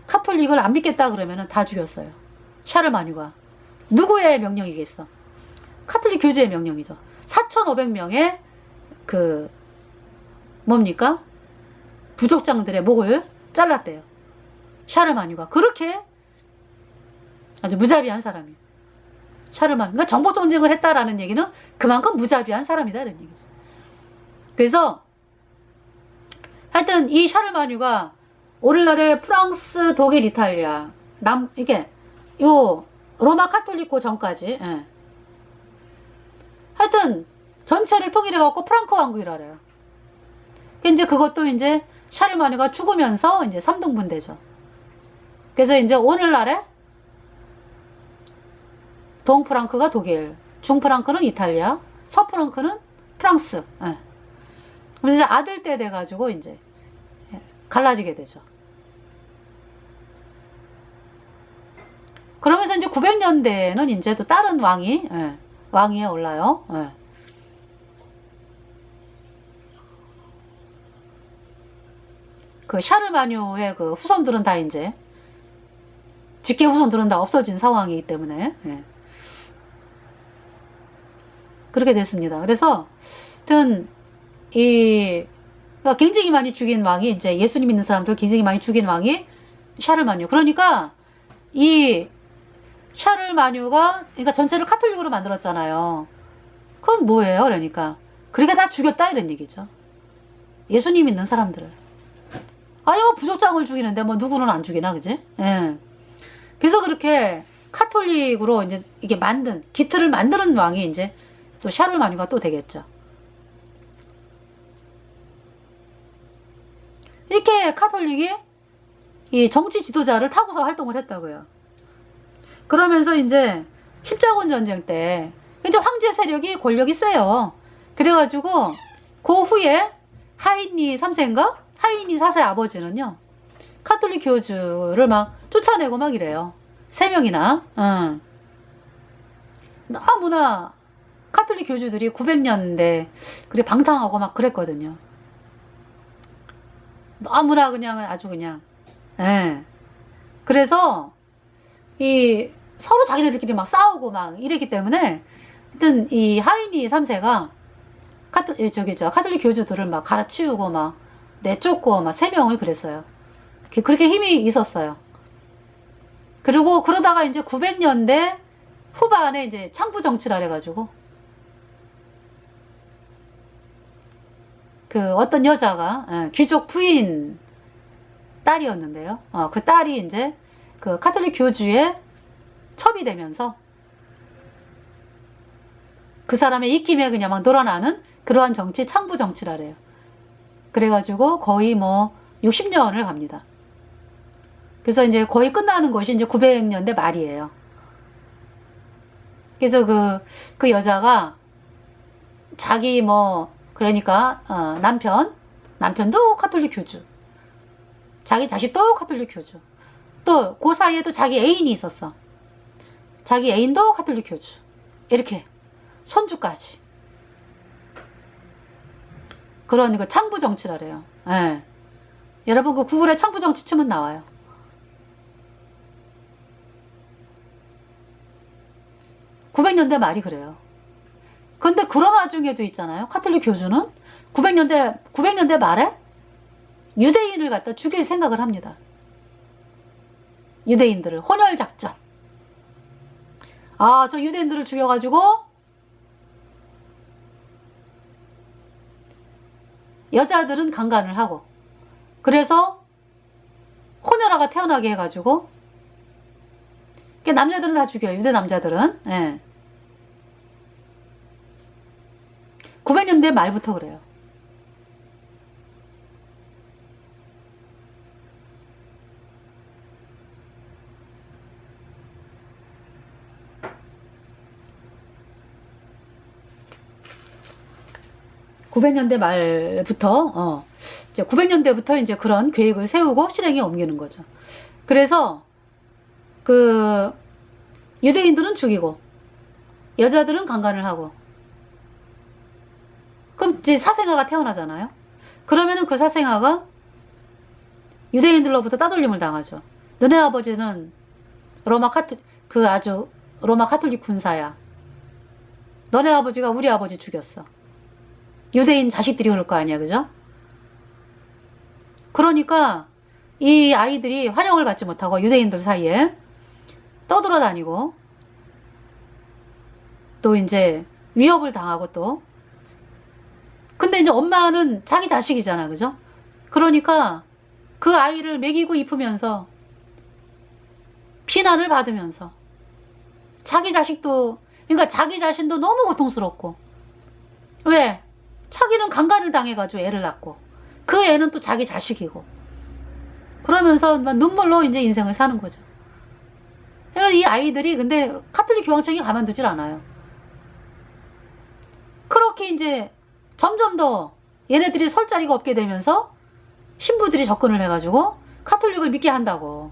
카톨릭을 안 믿겠다 그러면은 다 죽였어요. 샤르마뉴가. 누구의 명령이겠어? 카톨릭 교주의 명령이죠. 4,500명의 뭡니까? 부족장들의 목을 잘랐대요. 샤르마뉴가 그렇게 아주 무자비한 사람이에요. 샤르마뉴. 그러니까 정복 전쟁을 했다라는 얘기는 그만큼 무자비한 사람이다라는 얘기죠. 그래서 하여튼 이 샤르마뉴가 오늘날의 프랑스, 독일, 이탈리아 이게 요 로마 카톨릭고 전까지 하여튼 전체를 통일해갖고 프랑크 왕국이라 그래요. 이제 그것도 이제 샤르마뉴가 죽으면서 이제 3등분 되죠. 그래서 이제 오늘날에 동프랑크가 독일, 중프랑크는 이탈리아, 서프랑크는 프랑스. 그래서 이제 아들 때 돼가지고 이제 갈라지게 되죠. 그러면서 이제 900년대에는 이제 또 다른 왕위에 올라요. 그 샤르마뉴의 그 후손들은 다 이제 직계 후손들은 다 없어진 상황이기 때문에 그렇게 됐습니다. 그래서 하여튼 그러니까 굉장히 많이 죽인 왕이 이제 예수님 믿는 사람들 굉장히 많이 죽인 왕이 샤르마뉴. 그러니까 이 샤르마뉴가 그러니까 전체를 카톨릭으로 만들었잖아요. 그건 뭐예요? 그러니까 다 죽였다 이런 얘기죠. 예수님 믿는 사람들을. 아니 뭐 부족장을 죽이는데 뭐 누구는 안 죽이나 그지? 그래서 그렇게 카톨릭으로 이제 이게 기틀을 만드는 왕이 이제 또 샤르마뉴가 또 되겠죠. 이렇게 카톨릭이 이 정치 지도자를 타고서 활동을 했다고요. 그러면서 이제 십자군 전쟁 때 이제 황제 세력이 권력이 세요. 그래가지고 그 후에 하이니 3세인가? 하이니 4세 아버지는요. 카톨릭 교주를 막 쫓아내고 막 이래요. 3명이나. 너무나 카톨릭 교주들이 900년대 그래 방탕하고 막 그랬거든요. 너무나 그냥 아주 그냥 그래서 이 서로 자기네들끼리 막 싸우고 막 이랬기 때문에 하여튼 이 하이니 3세가 카톨릭 교주들을 막 갈아치우고 막 내쫓고 막 3명을 그랬어요. 그렇게 힘이 있었어요. 그리고 그러다가 이제 900년대 후반에 이제 창부 정치를 해가지고 그 어떤 여자가 귀족 부인 딸이었는데요. 그 딸이 이제 그 카톨릭 교주에 첩이 되면서 그 사람의 입김에 그냥 막 놀아나는 그러한 정치, 창부 정치라래요. 그래가지고 거의 뭐 60년을 갑니다. 그래서 이제 거의 끝나는 것이 이제 900년대 말이에요. 그래서 그 여자가 자기 그러니까 남편도 카톨릭 교주, 자기 자식도 카톨릭 교주, 또 그 사이에도 자기 애인이 있었어. 자기 애인도 카톨릭 교주. 이렇게 손주까지. 그런 그 창부 정치라래요. 여러분 그 구글에 창부 정치 치면 나와요. (900년대) 말이 그래요. 근데 그런 와중에도 있잖아요. 카톨릭 교주는 900년대 말에 유대인을 갖다 죽일 생각을 합니다. 유대인들을 혼혈작전. 저 유대인들을 죽여가지고 여자들은 강간을 하고 그래서 혼혈아가 태어나게 해가지고 남자들은 다 죽여요. 유대 남자들은. 900년대 말부터 그래요. (900년대) 말부터 이제 900년대부터 이제 그런 계획을 세우고 실행에 옮기는 거죠. 그래서 그 유대인들은 죽이고 여자들은 강간을 하고 그럼 이제 사생아가 태어나잖아요. 그러면은 그 사생아가 유대인들로부터 따돌림을 당하죠. 너네 아버지는 로마 카톨릭 군사야. 너네 아버지가 우리 아버지 죽였어. 유대인 자식들이 그럴 거 아니야, 그죠? 그러니까 이 아이들이 환영을 받지 못하고 유대인들 사이에 떠돌아다니고 또 이제 위협을 당하고 또 근데 이제 엄마는 자기 자식이잖아. 그죠? 그러니까 그 아이를 먹이고 입히면서 비난을 받으면서 자기 자식도 그러니까 자기 자신도 너무 고통스럽고 왜? 자기는 강간을 당해가지고 애를 낳고 그 애는 또 자기 자식이고 그러면서 막 눈물로 이제 인생을 사는 거죠. 그러니까 이 아이들이 근데 카톨릭 교황청이 가만두질 않아요. 그렇게 이제 점점 더 얘네들이 설 자리가 없게 되면서 신부들이 접근을 해가지고 카톨릭을 믿게 한다고.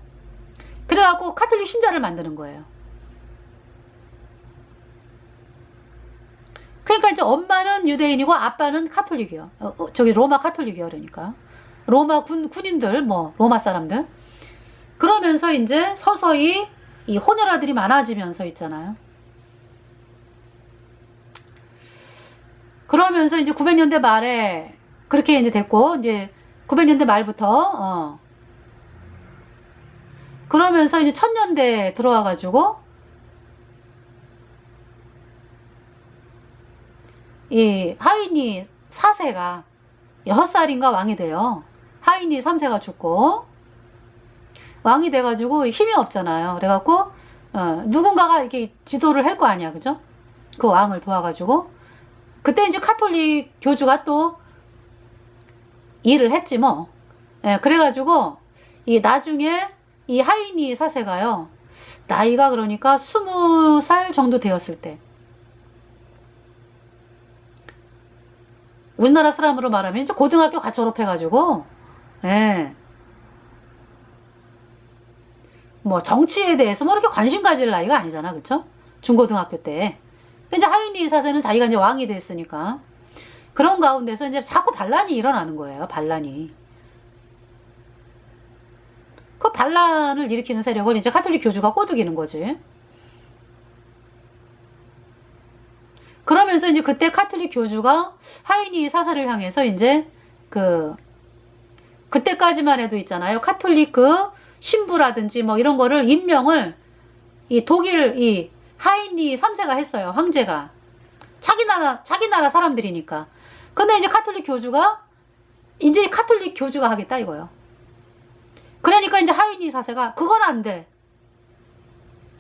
그래갖고 카톨릭 신자를 만드는 거예요. 그러니까 이제 엄마는 유대인이고 아빠는 카톨릭이요. 저기 로마 카톨릭이요. 그러니까 로마 군인들 뭐 로마 사람들. 그러면서 이제 서서히 이 혼혈아들이 많아지면서 있잖아요. 그러면서 이제 900년대 말에 그렇게 이제 됐고 이제 900년대 말부터 그러면서 이제 1000년대 들어와 가지고 이 하이니 4세가 6살인가 왕이 돼요. 하이니 3세가 죽고 왕이 돼가지고 힘이 없잖아요. 그래갖고 누군가가 이렇게 지도를 할 거 아니야, 그죠? 그 왕을 도와가지고 그때 이제 카톨릭 교주가 또 일을 했지 뭐. 예, 그래가지고 이 나중에 이 하이니 4세가요 나이가 그러니까 20살 정도 되었을 때. 우리나라 사람으로 말하면 이제 고등학교 같이 졸업해가지고, 예. 뭐 정치에 대해서 뭐 이렇게 관심 가질 나이가 아니잖아, 그쵸? 중고등학교 때. 이제 하이니 사세는 자기가 이제 왕이 됐으니까 그런 가운데서 이제 자꾸 반란이 일어나는 거예요, 반란이. 그 반란을 일으키는 세력을 이제 카톨릭 교주가 꼬드기는 거지. 그러면서 이제 그때 카톨릭 교주가 하이니 사사를 향해서 이제 그때까지만 해도 있잖아요. 카톨릭 신부라든지 뭐 이런 거를 임명을 이 독일 이 하이니 3세가 했어요. 황제가. 자기 나라 사람들이니까. 근데 이제 카톨릭 교주가 이제 카톨릭 교주가 하겠다 이거요. 그러니까 이제 하이니 4세가 그건 안 돼.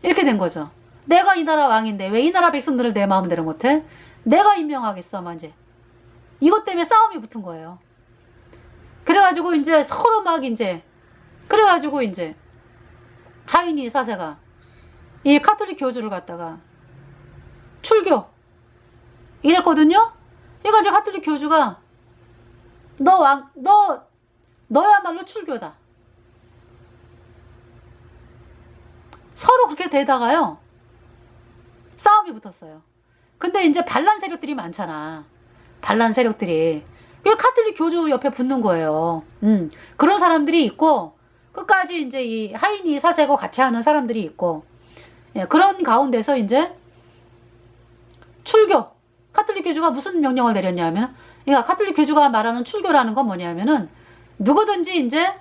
이렇게 된 거죠. 내가 이 나라 왕인데 왜 이 나라 백성들을 내 마음대로 못해? 내가 임명하겠어. 막 이제 이것 때문에 싸움이 붙은 거예요. 그래가지고 이제 서로 막 이제 그래가지고 이제 하이니 4세가 이 카톨릭 교주를 갖다가 출교 이랬거든요. 그러니까 이제 카톨릭 교주가 너야말로 출교다. 서로 그렇게 되다가요 싸움이 붙었어요. 근데 이제 반란 세력들이 많잖아. 반란 세력들이 그 카톨릭 교주 옆에 붙는 거예요. 그런 사람들이 있고 끝까지 이제 이 하이니 4세고 같이 하는 사람들이 있고, 예, 그런 가운데서 이제 출교. 카톨릭 교주가 무슨 명령을 내렸냐면, 그러니까 카톨릭 교주가 말하는 출교라는 건 뭐냐면은 누구든지 이제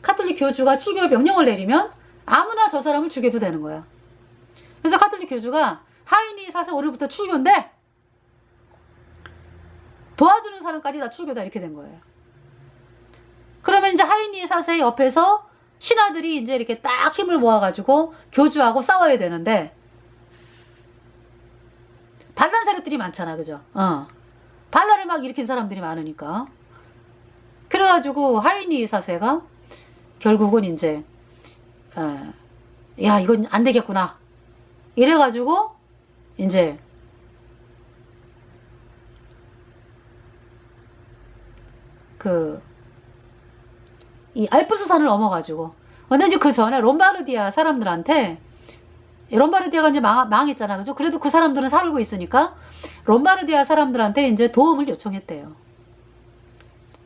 카톨릭 교주가 출교 명령을 내리면 아무나 저 사람을 죽여도 되는 거야. 그래서 카톨릭 교주가 하이니 4세 오늘부터 출교인데 도와주는 사람까지 다 출교다 이렇게 된 거예요. 그러면 이제 하이니 4세 옆에서 신하들이 이제 이렇게 딱 힘을 모아가지고 교주하고 싸워야 되는데 반란 세력들이 많잖아, 그죠? 반란을 막 일으킨 사람들이 많으니까. 그래가지고 하이니 4세가 결국은 이제 야 이건 안 되겠구나 이래가지고 이제 이 알프스 산을 넘어가지고 근데 이제 그 전에 롬바르디아 사람들한테 롬바르디아가 이제 망했잖아, 그죠? 그래도 그 사람들은 살고 있으니까 롬바르디아 사람들한테 이제 도움을 요청했대요.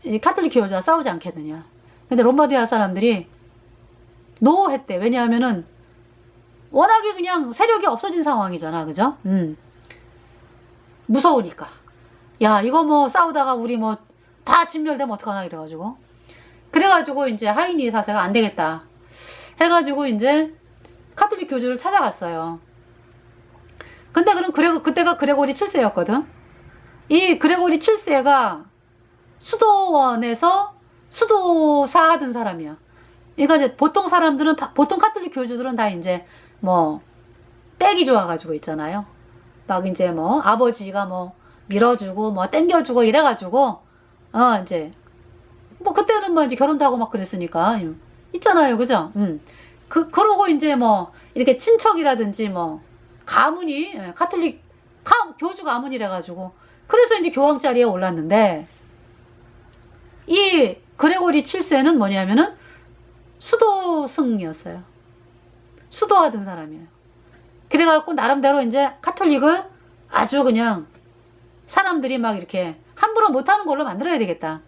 이제 카톨릭 교주와 싸우지 않겠느냐. 근데 롬바르디아 사람들이 노 했대. 왜냐하면은 워낙에 그냥 세력이 없어진 상황이잖아, 그죠? 무서우니까. 야 이거 뭐 싸우다가 우리 뭐 다 진멸되면 어떡하나 이래가지고. 그래가지고 이제 하이니 4세가 안 되겠다 해가지고 이제 카톨릭 교주를 찾아갔어요. 근데 그때가 그레고리 7세였거든. 이 그레고리 7세가 수도원에서 수도사 하던 사람이야. 그러니까 이제 보통 사람들은, 보통 카톨릭 교주들은 다 이제 뭐 빽이 좋아가지고 있잖아요. 막 이제 뭐 아버지가 뭐 밀어주고 뭐 땡겨주고 이래가지고 이제 뭐 그때는 뭐 이제 결혼도 하고 막 그랬으니까 있잖아요, 그죠? 그러고 이제 뭐 이렇게 친척이라든지 뭐 가문이 카톨릭 교주 가문이래가지고 그래서 이제 교황 자리에 올랐는데 이 그레고리 7세는 뭐냐면은 수도승이었어요. 수도하던 사람이에요. 그래갖고 나름대로 이제 카톨릭을 아주 그냥 사람들이 막 이렇게 함부로 못하는 걸로 만들어야 되겠다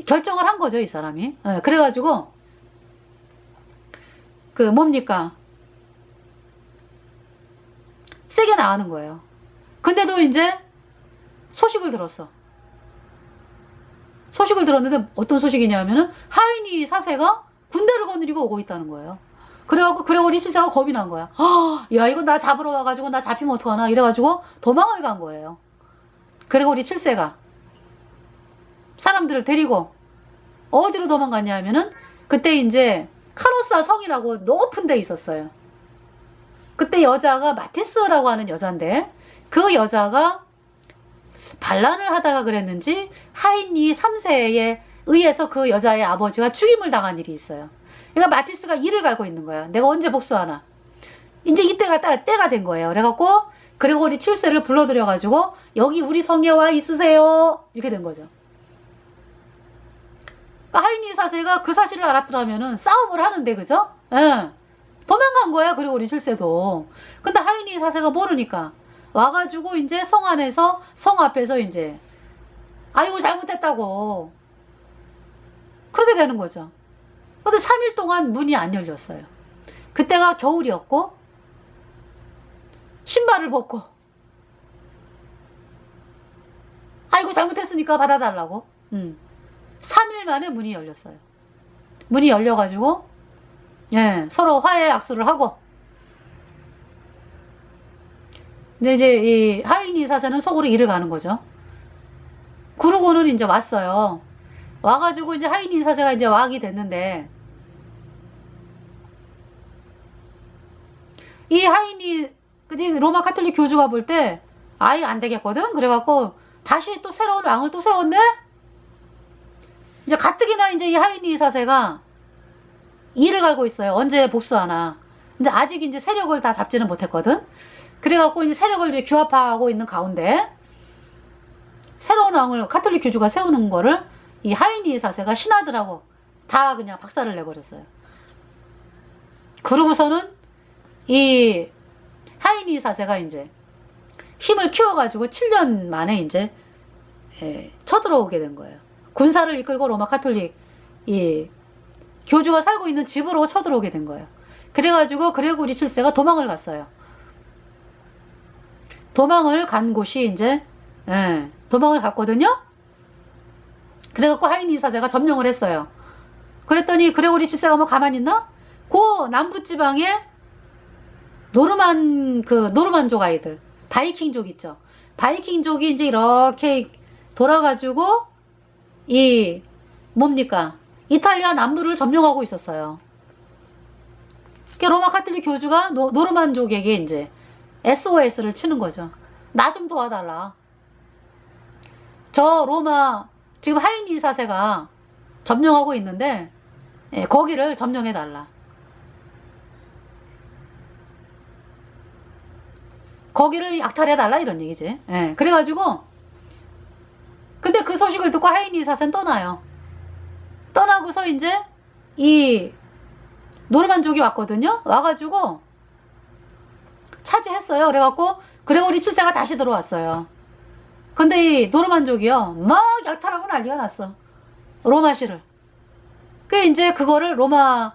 결정을 한 거죠, 이 사람이. 그래가지고 그 뭡니까 세게 나가는 거예요. 근데도 이제 소식을 들었어. 소식을 들었는데 어떤 소식이냐면은 하이니 4세가 군대를 거느리고 오고 있다는 거예요. 그래갖고 그레고리 7세가 겁이 난 거야. 야, 이거 나 잡으러 와가지고 나 잡히면 어떡하나 이래가지고 도망을 간 거예요. 그레고리 7세가 사람들을 데리고 어디로 도망갔냐면은 그때 이제 카로사 성이라고 높은 데 있었어요. 그때 여자가 마티스라고 하는 여잔데 그 여자가 반란을 하다가 그랬는지 하이니 3세에 의해서 그 여자의 아버지가 죽임을 당한 일이 있어요. 그러니까 마티스가 이를 갈고 있는 거야. 내가 언제 복수하나. 이제 이때가 때가 된 거예요. 그래갖고 그레고리 7세를 불러들여가지고 여기 우리 성에 와 있으세요. 이렇게 된 거죠. 그러니까 하이니 4세가 그 사실을 알았더라면은 싸움을 하는데, 그죠? 예. 도망간 거야, 그레고리 7세도. 근데 하이니 4세가 모르니까 와가지고 이제 성 안에서, 성 앞에서 이제 아이고 잘못했다고 그렇게 되는 거죠. 근데 3일 동안 문이 안 열렸어요. 그때가 겨울이었고 신발을 벗고 아이고 잘못했으니까 받아달라고 3일 만에 문이 열렸어요. 문이 열려가지고 서로 화해 악수를 하고 근데 이제 이 하이니 4세는 속으로 일을 가는 거죠. 그러고는 이제 왔어요. 와가지고 이제 하이니 4세가 이제 왕이 됐는데 이 하이니 로마 카톨릭 교주가 볼 때 아예 안 되겠거든. 그래갖고 다시 또 새로운 왕을 또 세웠네. 이제 가뜩이나 이제 이 하이니 4세가 일을 갈고 있어요. 언제 복수하나. 근데 아직 이제 세력을 다 잡지는 못했거든. 그래갖고 이제 세력을 이제 규합하고 있는 가운데 새로운 왕을 카톨릭 교주가 세우는 거를 이 하이니 4세가 신하들하고 다 그냥 박살을 내버렸어요. 그러고서는 이 하이니 4세가 이제 힘을 키워가지고 7년 만에 이제 쳐들어오게 된 거예요. 군사를 이끌고 로마 카톨릭 이 교주가 살고 있는 집으로 쳐들어오게 된 거예요. 그래가지고 그레고리 7세가 도망을 갔어요. 도망을 간 곳이 이제 도망을 갔거든요. 그래갖고 하이니 4세가 점령을 했어요. 그랬더니 그레고리 7세가 뭐 가만히 있나? 그 남부지방에 노르만족 아이들, 바이킹족 있죠. 바이킹족이 이제 이렇게 돌아가지고 이 뭡니까? 이탈리아 남부를 점령하고 있었어요. 그러니까 로마 카톨릭 교주가 노르만족에게 이제 SOS를 치는 거죠. 나 좀 도와달라. 저 로마 지금 하이니 4세가 점령하고 있는데 거기를 점령해달라. 거기를 약탈해달라 이런 얘기지. 그래가지고 근데 그 소식을 듣고 하이니 4세는 떠나요. 떠나고서 이제 이 노르만족이 왔거든요. 와가지고 차지했어요. 그래갖고 그레고리 7세가 다시 들어왔어요. 근데 이 노르만족이요 막 약탈하고 난리가 났어. 로마시를. 그 이제 그거를 로마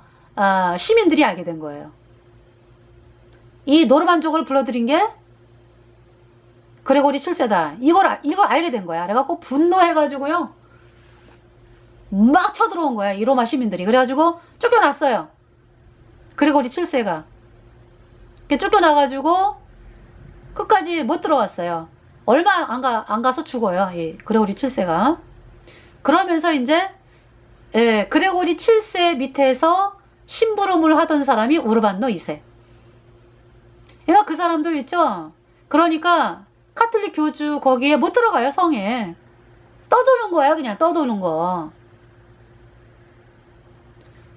시민들이 알게 된 거예요. 이 노르만족을 불러들인 게 그레고리 7세다. 이걸 알게 된 거야. 그래갖고 분노해가지고요 막 쳐들어온 거야, 이 로마 시민들이. 그래가지고 쫓겨났어요. 그레고리 7세가. 쫓겨나가지고 끝까지 못 들어왔어요. 얼마 안 가서 죽어요, 이 그레고리 7세가. 그러면서 이제 그레고리 7세 밑에서 심부름을 하던 사람이 우르반노 2세. 그러니까 그 사람도 있죠. 그러니까 카톨릭 교주 거기에 못 들어가요, 성에. 떠도는 거야, 그냥 떠도는 거.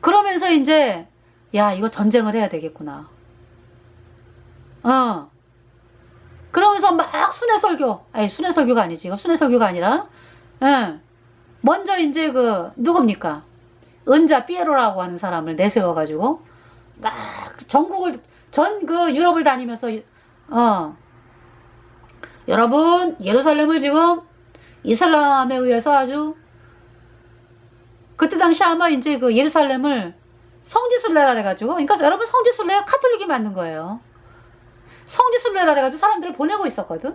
그러면서 이제 야, 이거 전쟁을 해야 되겠구나. 그러면서 막 순회설교. 아니, 순회설교가 아니지. 이거 순회설교가 아니라, 먼저 이제 누굽니까? 은자 피에로라고 하는 사람을 내세워가지고, 막 전국을, 유럽을 다니면서, 여러분, 예루살렘을 지금 이슬람에 의해서 아주, 그때 당시 아마 이제 예루살렘을 성지순례라 해가지고, 그러니까 여러분 성지순례가 카톨릭이 만든 거예요. 성지순례라 해가지고 사람들을 보내고 있었거든.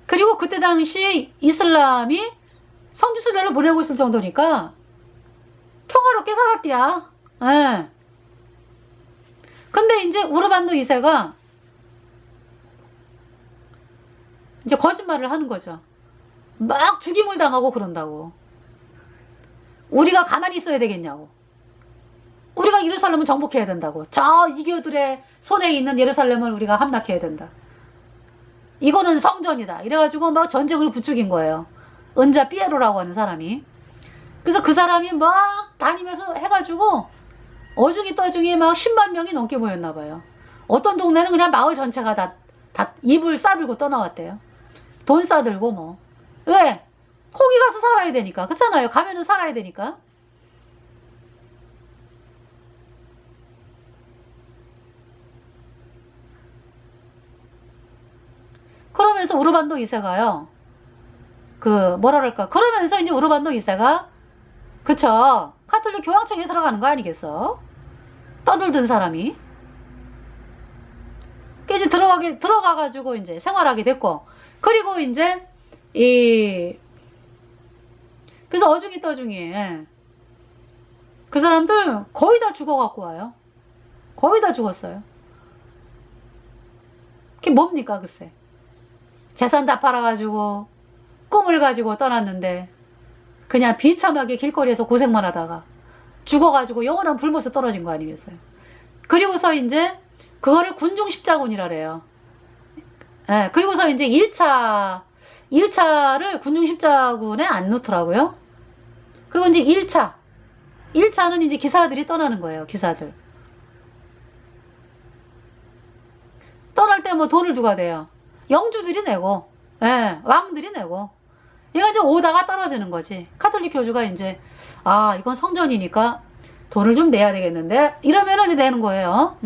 그리고 그때 당시 이슬람이 성지순례를 보내고 있을 정도니까 평화롭게 살았디야. 예. 근데 이제 우르반노 2세가 이제 거짓말을 하는 거죠. 막 죽임을 당하고 그런다고. 우리가 가만히 있어야 되겠냐고. 우리가 예루살렘을 정복해야 된다고. 저 이교들의 손에 있는 예루살렘을 우리가 함락해야 된다. 이거는 성전이다. 이래가지고 막 전쟁을 부추긴 거예요. 은자 피에로라고 하는 사람이. 그래서 그 사람이 막 다니면서 해가지고 어중이 떠중이 막 10만 명이 넘게 모였나 봐요. 어떤 동네는 그냥 마을 전체가 다 이불 싸들고 떠나왔대요. 돈 싸들고 뭐. 왜? 거기 가서 살아야 되니까. 그렇잖아요. 가면은 살아야 되니까. 그러면서 우르반노 2세가요. 뭐라 그럴까. 그러면서 이제 우르반노 2세가, 그쵸. 카톨릭 교황청에 들어가는 거 아니겠어? 떠들던 사람이. 이제 들어가가지고 이제 생활하게 됐고. 그리고 이제, 그래서 어중이 떠중이. 그 사람들 거의 다 죽어갖고 와요. 거의 다 죽었어요. 그게 뭡니까, 글쎄. 재산 다 팔아가지고 꿈을 가지고 떠났는데 그냥 비참하게 길거리에서 고생만 하다가 죽어가지고 영원한 불못에 떨어진 거 아니겠어요. 그리고서 이제 그거를 군중십자군이라래요. 예, 그리고서 이제 1차를 군중십자군에 안 넣더라고요. 그리고 이제 1차는 이제 기사들이 떠나는 거예요. 기사들. 떠날 때 뭐 돈을 누가 내요? 영주들이 내고, 왕들이 내고. 이거 이제 오다가 떨어지는 거지. 카톨릭 교주가 이제, 이건 성전이니까 돈을 좀 내야 되겠는데, 이러면은 이제 내는 거예요.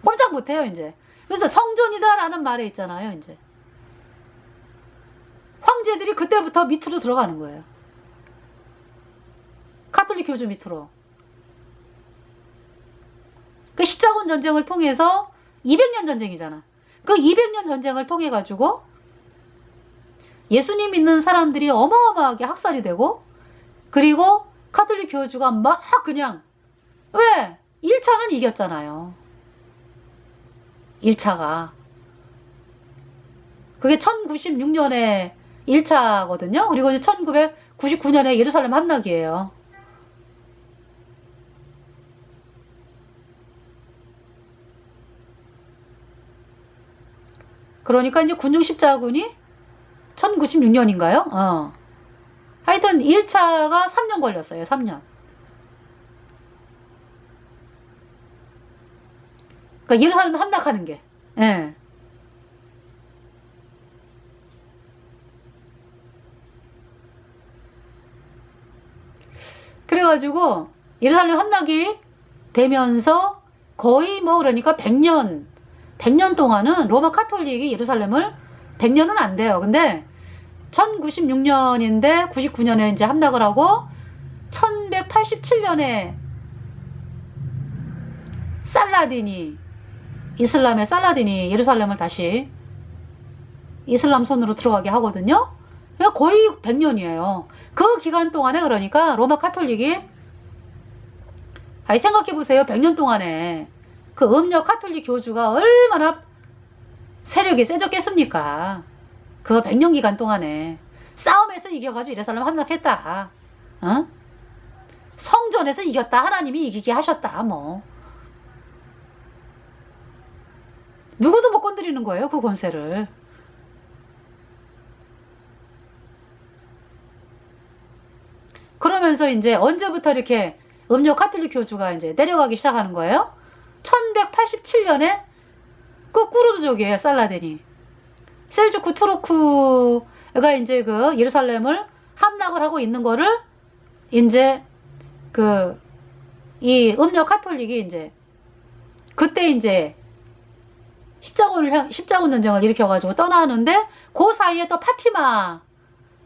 꼼짝 못해요, 이제. 그래서 성전이다라는 말에 있잖아요, 이제. 황제들이 그때부터 밑으로 들어가는 거예요. 카톨릭 교주 밑으로. 그 십자군 전쟁을 통해서 200년 전쟁이잖아. 그 200년 전쟁을 통해 가지고 예수님 믿는 사람들이 어마어마하게 학살이 되고, 그리고 카톨릭 교주가 막 그냥, 왜? 1차는 이겼잖아요. 1차가. 그게 1096년에 1차거든요. 그리고 이제 1999년에 예루살렘 함락이에요. 그러니까 이제 군중십자군이 1096년인가요? 하여튼 1차가 3년 걸렸어요. 3년. 그러니까 예루살렘 함락하는 게. 예. 그래가지고 예루살렘 함락이 되면서 거의 뭐 그러니까 100년 동안은 로마 카톨릭이 예루살렘을 100년은 안 돼요. 근데 1096년인데 99년에 이제 함락을 하고 1187년에 이슬람의 살라딘이 예루살렘을 다시 이슬람 손으로 들어가게 하거든요. 거의 100년이에요. 그 기간 동안에 그러니까 로마 카톨릭이 아니 생각해보세요. 100년 동안에 그 음력 카톨릭 교주가 얼마나 세력이 세졌겠습니까? 그 100년 기간 동안에 싸움에서 이겨가지고 예루살렘 함락했다. 어? 성전에서 이겼다. 하나님이 이기게 하셨다. 뭐 누구도 못 건드리는 거예요. 그 권세를. 그러면서 이제 언제부터 이렇게 음력 카톨릭 교주가 이제 내려가기 시작하는 거예요? 1187년에 그 꾸르드족이에요. 살라딘이. 셀주크 투르크가 이제 그 예루살렘을 함락을 하고 있는 거를 이제 그 이 음력 카톨릭이 이제 그때 이제 십자군 전쟁을 일으켜가지고 떠나는데 그 사이에 또 파티마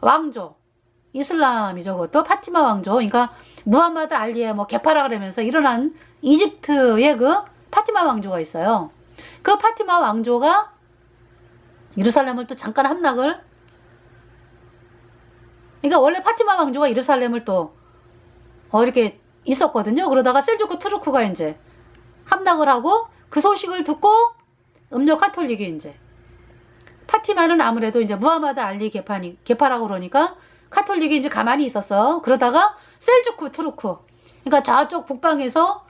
왕조 이슬람이죠. 그것도 파티마 왕조. 그러니까 무함마드 알리의 뭐 개파라 그러면서 일어난 이집트의 그 파티마 왕조가 있어요. 그 파티마 왕조가 예루살렘을 또 잠깐 함락을 그러니까 원래 파티마 왕조가 예루살렘을 또 이렇게 있었거든요. 그러다가 셀주크 투르크가 이제 함락을 하고 그 소식을 듣고 음력 카톨릭이 이제 파티마는 아무래도 이제 무하마드 알리 개파라고 그러니까 카톨릭이 이제 가만히 있었어. 그러다가 셀주크 투르크 그러니까 저쪽 북방에서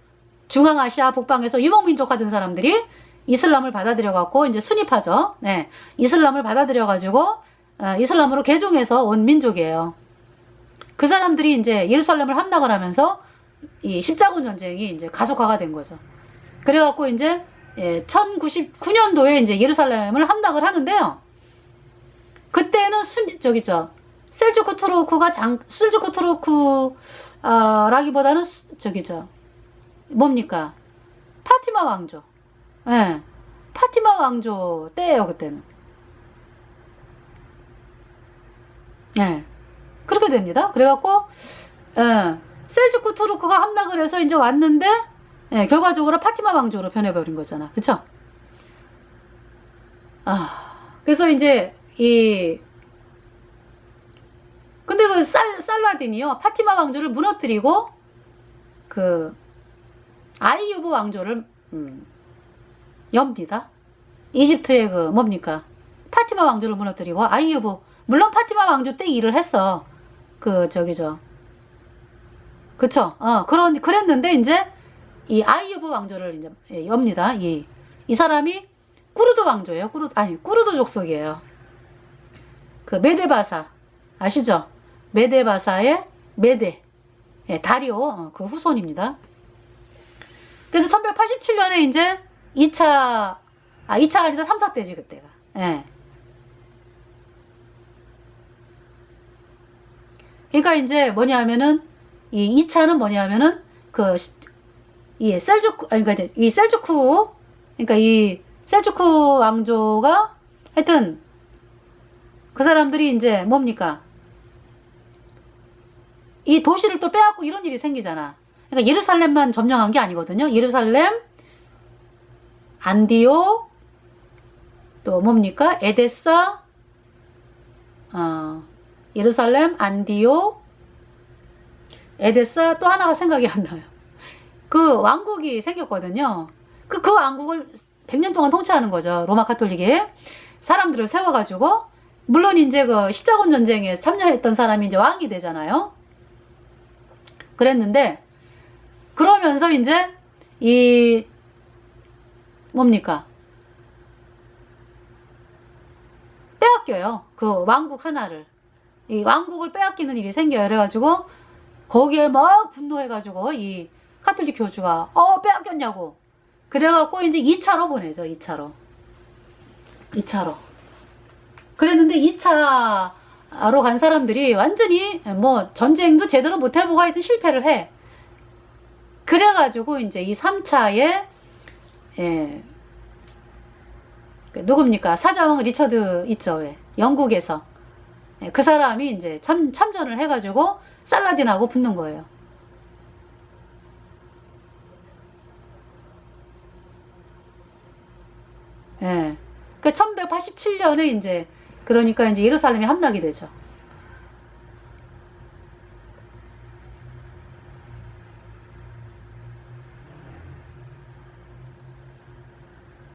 중앙아시아 북방에서 유목민족 같은 사람들이 이슬람을 받아들여갖고 이제 순위파죠. 네, 이슬람을 받아들여가지고 이슬람으로 개종해서 온 민족이에요. 그 사람들이 이제 예루살렘을 함락을 하면서 이 십자군 전쟁이 이제 가속화가 된 거죠. 그래갖고 이제 1099년도에 이제 예루살렘을 함락을 하는데요. 그때는 셀주크 투르크 라기보다는 뭡니까? 파티마 왕조. 예. 파티마 왕조 때예요, 그때는. 예. 그렇게 됩니다. 그래갖고, 셀주크 투르크가 함락을 해서 이제 왔는데, 결과적으로 파티마 왕조로 변해버린 거잖아. 그쵸? 그래서 이제, 근데 그 살라딘이요, 파티마 왕조를 무너뜨리고, 아이유브 왕조를, 엽니다. 이집트의 뭡니까? 파티마 왕조를 무너뜨리고, 아이유브, 물론 파티마 왕조 때 일을 했어. 그쵸? 그랬는데, 이제, 이 아이유브 왕조를 이제 엽니다. 이 사람이 꾸르드 왕조예요. 꾸르드 족속이에요. 그 메데바사 아시죠? 메데바사의 메데 다리오 그 후손입니다. 그래서 1187년에 이제 2차가 아니라 3차 때지 그때가. 예. 그러니까 이제 뭐냐면은 이 2차는 뭐냐면은 이 셀주크 왕조가 하여튼 그 사람들이 이제 뭡니까? 이 도시를 또 빼앗고 이런 일이 생기잖아. 그러니까 예루살렘만 점령한 게 아니거든요. 예루살렘, 안디옥, 또 뭡니까? 에데사, 예루살렘, 안디옥, 에데사 또 하나가 생각이 안 나요. 그 왕국이 생겼거든요. 그 왕국을 100년 동안 통치하는 거죠. 로마 카톨릭이 사람들을 세워가지고 물론 이제 그 십자군 전쟁에 참여했던 사람이 이제 왕이 되잖아요. 그랬는데 그러면서 이제 이 뭡니까? 빼앗겨요. 그 왕국 하나를. 이 왕국을 빼앗기는 일이 생겨요. 그래가지고 거기에 막 분노해가지고 이 카톨릭 교주가 빼앗겼냐고. 그래갖고 이제 2차로 보내죠. 2차로. 그랬는데 2차로 간 사람들이 완전히 뭐 전쟁도 제대로 못 해보고 하여튼 실패를 해. 그래가지고 이제 이 3차에 누굽니까? 사자왕 리처드 있죠. 왜? 영국에서. 그 사람이 이제 참전을 해가지고 살라딘하고 붙는 거예요. 예. 그 1187년에 이제 그러니까 이제 예루살렘이 함락이 되죠.